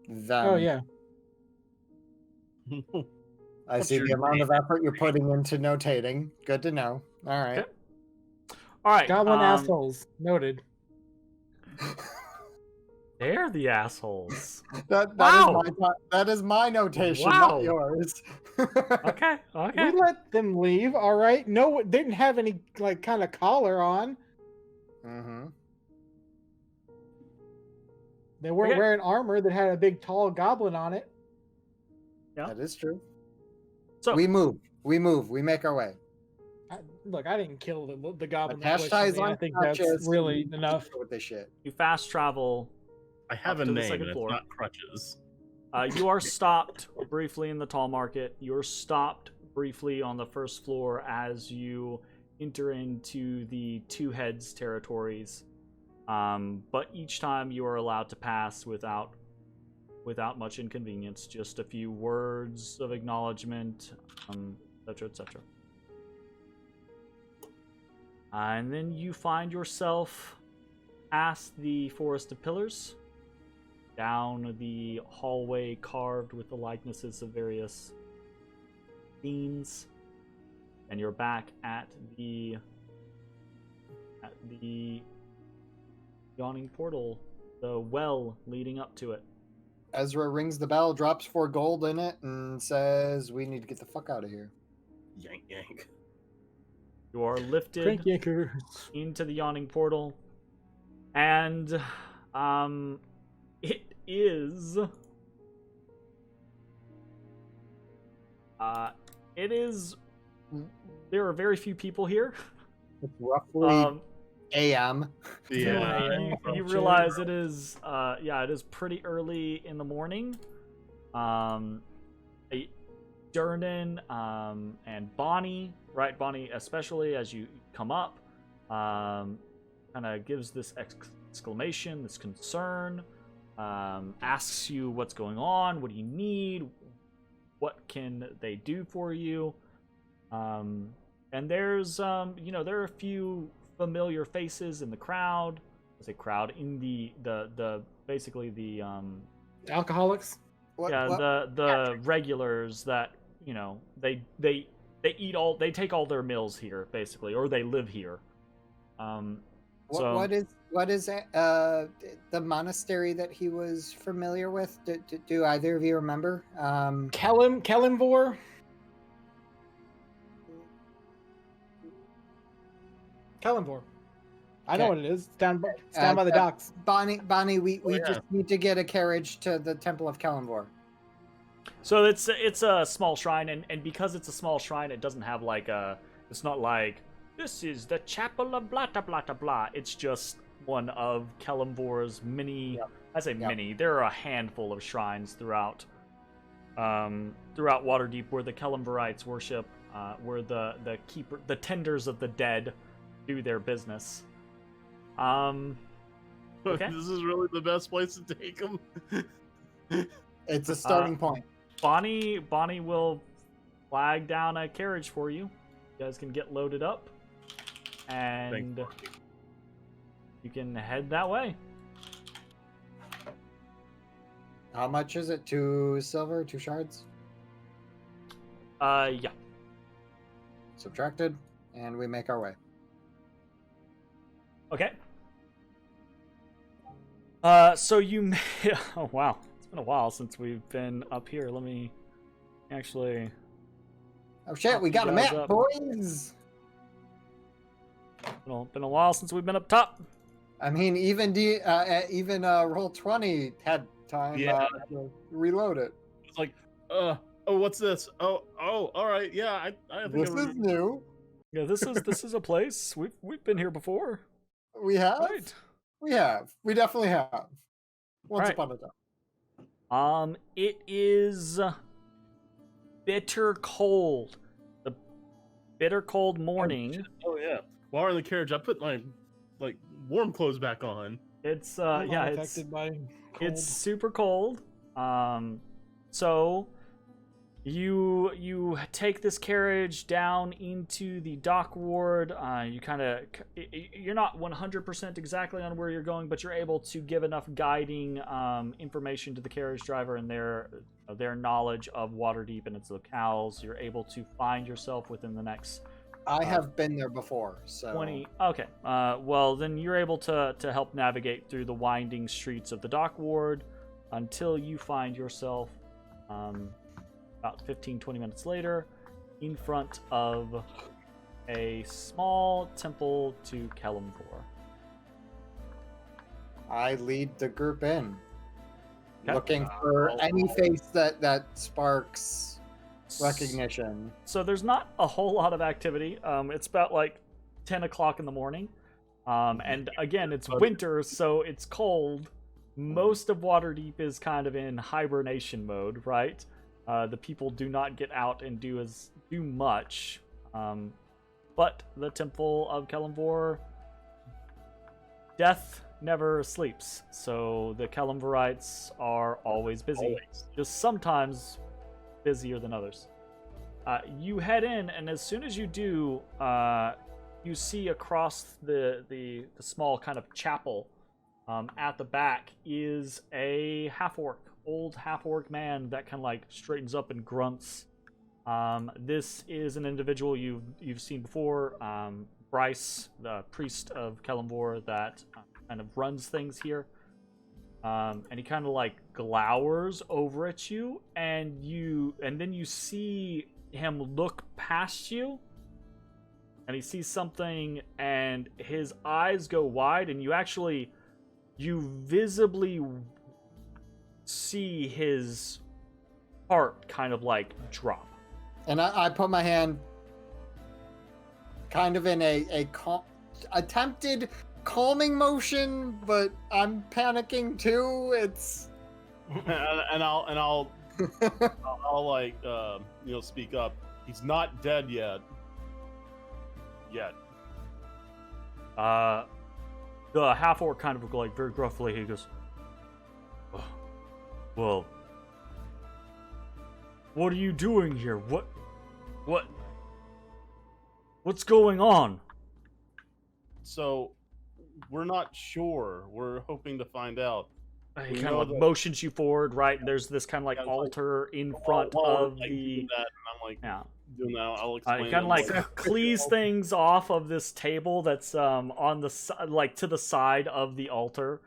them. Oh yeah. I What's see your the amount name? of effort you're putting into notating. Good to know. All right. Okay. All right. Goblin assholes. Noted. They're the assholes. That is my notation, Wow. not yours. Okay. Okay. We let them leave, all right? No, they didn't have any like kind of collar on. Mm-hmm. They weren't Okay. wearing armor that had a big tall goblin on it. Yeah. That is true. So We move. We make our way. Look, I didn't kill the goblin. But that Matashtai is pushed me. I think that's unconscious. really We enough. deal with this shit. you fast travel. I have Up a to the name, second and it's floor. not Crutches. You are stopped briefly in the tall market. You're stopped briefly on the first floor as you enter into the Two Heads territories. But each time you are allowed to pass without much inconvenience, just a few words of acknowledgement, etc., etc. And then you find yourself past the Forest of Pillars, down the hallway carved with the likenesses of various scenes, and you're back at the yawning portal, the well leading up to it. Ezra rings the bell, drops 4 gold in it, and says, "We need to get the fuck out of here." Yank, yank. You are lifted Crank yankers. into the yawning portal, and it is there are very few people here. It's roughly AM. Yeah. You realize it is it is pretty early in the morning. Durnan and Bonnie, right? Bonnie, especially as you come up, kind of gives this exclamation, this concern, asks you what's going on, what do you need, what can they do for you, and there's there are a few familiar faces in the crowd. I say crowd in the basically the Alcoholics. the regulars that they eat all, they take all their meals here basically, or they live here. What is the monastery that he was familiar with? Do either of you remember? Kellumbor. Kellumbor. I know Okay. what it is. It's down by the docks. Bonnie, we yeah. just need to get a carriage to the Temple of Kellumbor. So it's a small shrine, and because it's a small shrine, it doesn't have it's not like this is the chapel of blah blah blah blah blah. It's just one of Kellumbor's many. Yep. I say Yep. many. There are a handful of shrines throughout Waterdeep where the Kellumborites worship, where the tenders of the dead do their business. Okay. This is really the best place to take them. It's a starting point. Bonnie will flag down a carriage for you. You guys can get loaded up, and you can head that way. How much is it? 2 silver, 2 shards? Yeah. Subtracted, and we make our way. Okay. So you oh wow, it's been a while since we've been up here. Let me actually. Oh shit, we got a guys map, up. boys! Been a while since we've been up top. I mean, even Roll20 had time to reload it. It's like, oh, what's this? Oh, all right, yeah, I think This is new. Yeah, this is a place we've been here before. We have? Right. We have. We definitely have. Once Right. upon a time. It is bitter cold. The bitter cold morning. Oh yeah. While we're in the carriage, I put my warm clothes back on. It's I'm yeah, not it's affected by cold. it's super cold. So you take this carriage down into the dock ward. You're not 100% exactly on where you're going, but you're able to give enough guiding information to the carriage driver and their knowledge of Waterdeep and its locales. You're able to find yourself within the next I have been there before, so 20. Okay. Well, then you're able to help navigate through the winding streets of the dock ward until you find yourself about 15-20 minutes later in front of a small temple to Kellumbor. I lead the group in, Okay. looking for any face that sparks recognition. So there's not a whole lot of activity. It's about 10 o'clock in the morning. And again, it's winter, so it's cold. Most of Waterdeep is kind of in hibernation mode, right? The people do not get out and do much. But the Temple of Kellumbor, death never sleeps, so the Kellumborites are always busy. Always. Just sometimes busier than others. You head in, and as soon as you do, you see across the small kind of chapel at the back is a old half-orc man that kind of like straightens up and grunts. This is an individual you've seen before, Bryce, the priest of Kellumbor that kind of runs things here. And he kind of like glowers over at you, and then you see him look past you, and he sees something, and his eyes go wide, and you visibly see his heart kind of like drop. And I put my hand kind of in a attempted calming motion, but I'm panicking too. It's and I'll like speak up. He's not dead yet. The half-orc kind of like very gruffly, he goes, "Oh, well, what are you doing here? What's going on?" So we're not sure. We're hoping to find out. He We kind know of like that- motions you forward, right? And there's this kind of like Yeah, it's like, altar in front While we're, of like, the. doing that, and I'm like Yeah. doing that. I'll He explain. kind of like it. cleans things off of this table that's on the like to the side of the altar,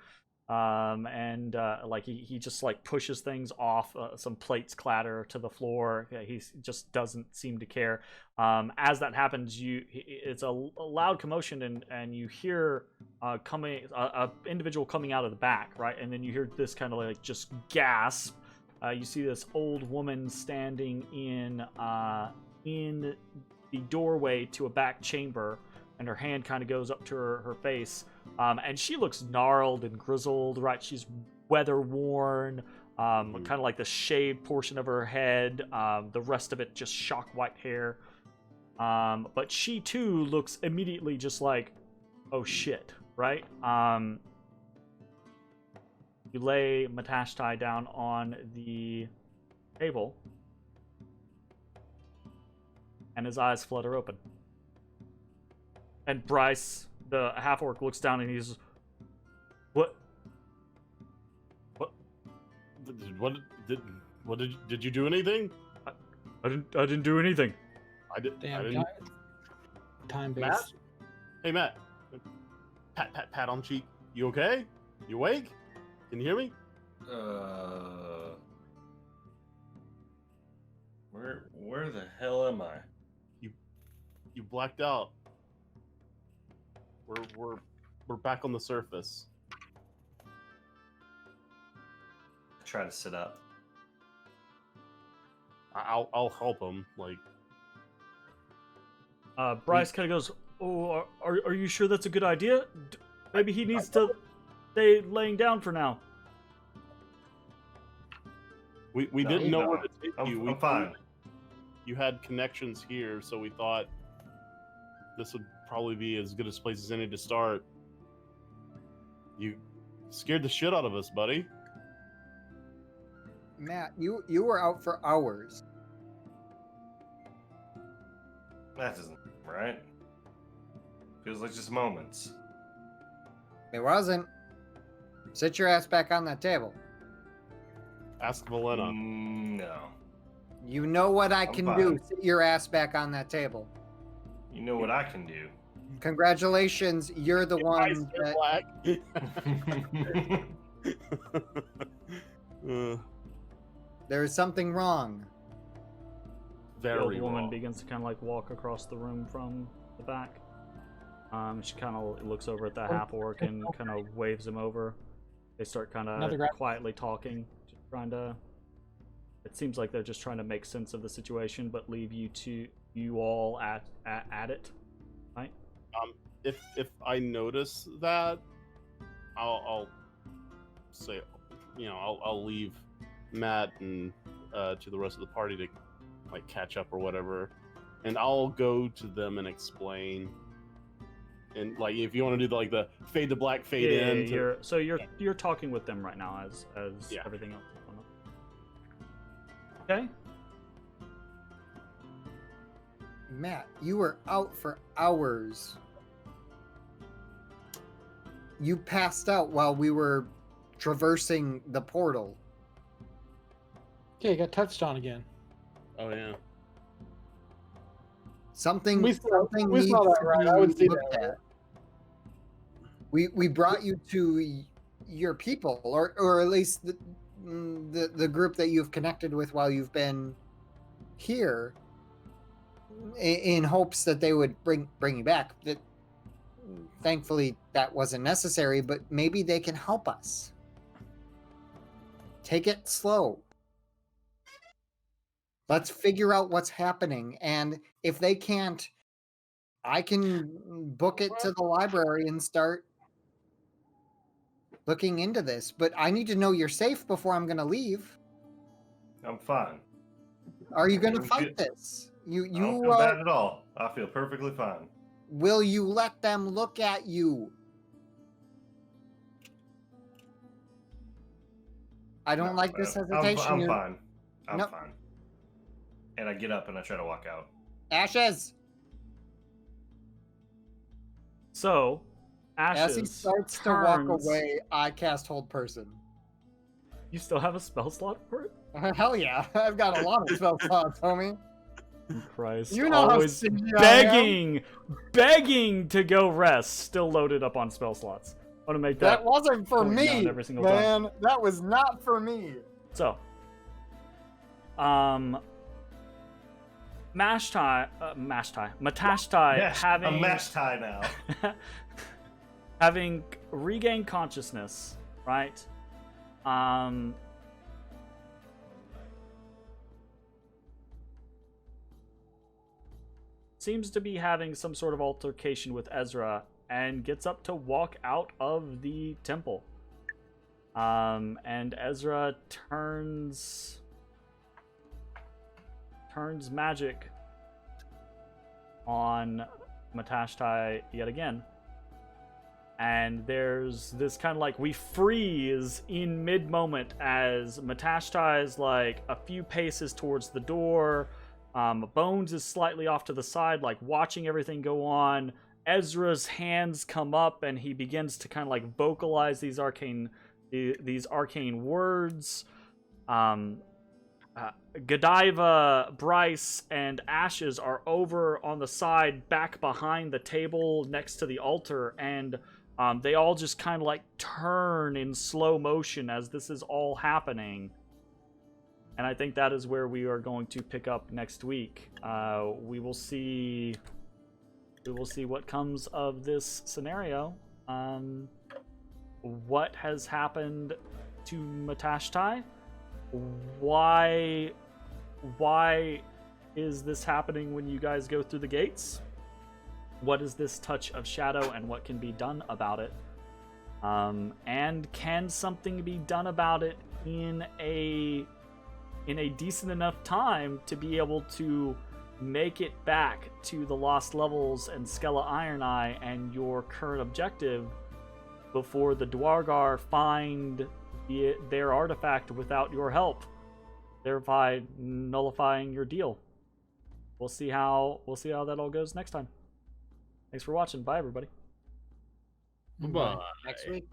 and like he just like pushes things off. Some plates clatter to the floor. He just doesn't seem to care. As that happens, it's a loud commotion, and you hear coming a individual coming out of the back, right? And then you hear this kind of like just gasp. You see this old woman standing in the doorway to a back chamber, and her hand kind of goes up to her face, and she looks gnarled and grizzled, right? She's weather worn, kind of like the shaved portion of her head, the rest of it just shock white hair, but she too looks immediately just like, oh shit, right? You lay Matashtai down on the table, and his eyes flutter open. And Bryce, the half-orc, looks down and he's, What did you do anything? I didn't do anything. I didn't. Damn, time Matt? based. Hey Matt, pat on cheek. You okay? You awake? Can you hear me? Where the hell am I? You blacked out. We're back on the surface. Try to sit up. I'll help him. Like, Bryce kind of goes, oh, are you sure that's a good idea? Maybe he needs to stay laying down for now. we No, didn't know no. where to take you. We I'm fine. You had connections here, so we thought this would probably be as good a place as any to start. You scared the shit out of us, buddy. Matt, you were out for hours. That isn't right. Feels like just moments. It wasn't. Sit your ass back on that table. Ask Valena. No. You know what I I'm can fine. do. Sit your ass back on that table. You know what I can do. Congratulations, you're the Eyes one are that black. there is something wrong. The old Very woman wrong. begins to kind of like walk across the room from the back. She kind of looks over at the half-orc and kind of waves him over. They start kind Another of grab. quietly talking, just trying to. It seems like they're just trying to make sense of the situation, but leave you all at it, right? If I notice that, I'll say, I'll leave Matt and to the rest of the party to like catch up or whatever, and I'll go to them and explain. And like, if you want to do the fade to black, fade Yeah, in. you're talking with them right now as Yeah. everything else is going on. Okay. Matt, you were out for hours. You passed out while we were traversing the portal. Okay, got touched on again. Oh yeah. Something We saw needs that, to right? be I would see looked that, at. We brought you to your people, or at least the group that you've connected with while you've been here, in hopes that they would bring you back. That thankfully that wasn't necessary, but maybe they can help us. Take it slow. Let's figure out what's happening, and if they can't, I can book it to the library and start looking into this. But I need to know you're safe before I'm going to leave. I'm fine. Are you going to I'm fight good. this? I don't You feel bad at all. I feel perfectly fine. will you let them look at you? I don't like this hesitation. I'm fine. I'm Nope. fine. And I get up and I try to walk out. Ashes. So, As he Ashes starts to walk turns- away, I cast Hold Person. You still have a spell slot for it? Hell yeah, I've got a lot of spell slots, homie. Christ. You know how always stingy I am. begging to go rest. Still loaded up on spell slots. I want to make That that. wasn't for point down me, every single time. man. That was not for me. So, Matashtai Yes, having a mash tie now. having regained consciousness, right? Seems to be having some sort of altercation with Ezrah and gets up to walk out of the temple. And Ezrah turns magic on Matashtai yet again. And there's this kind of like, we freeze in mid-moment as Matashtai is like a few paces towards the door. Bones is slightly off to the side, like watching everything go on. Ezra's hands come up and he begins to kind of like vocalize these arcane words. Godiva, Bryce, and Ashes are over on the side back behind the table next to the altar, and they all just kind of like turn in slow motion as this is all happening. And I think that is where we are going to pick up next week. We will see what comes of this scenario. What has happened to Matashtai? Why is this happening when you guys go through the gates? What is this touch of shadow and what can be done about it? And can something be done about it in a decent enough time to be able to make it back to the Lost Levels and Skella Iron Eye and your current objective before the Dwargar find their artifact without your help, thereby nullifying your deal? We'll see how that all goes next time. Thanks for watching. Bye, everybody. Bye. Next week.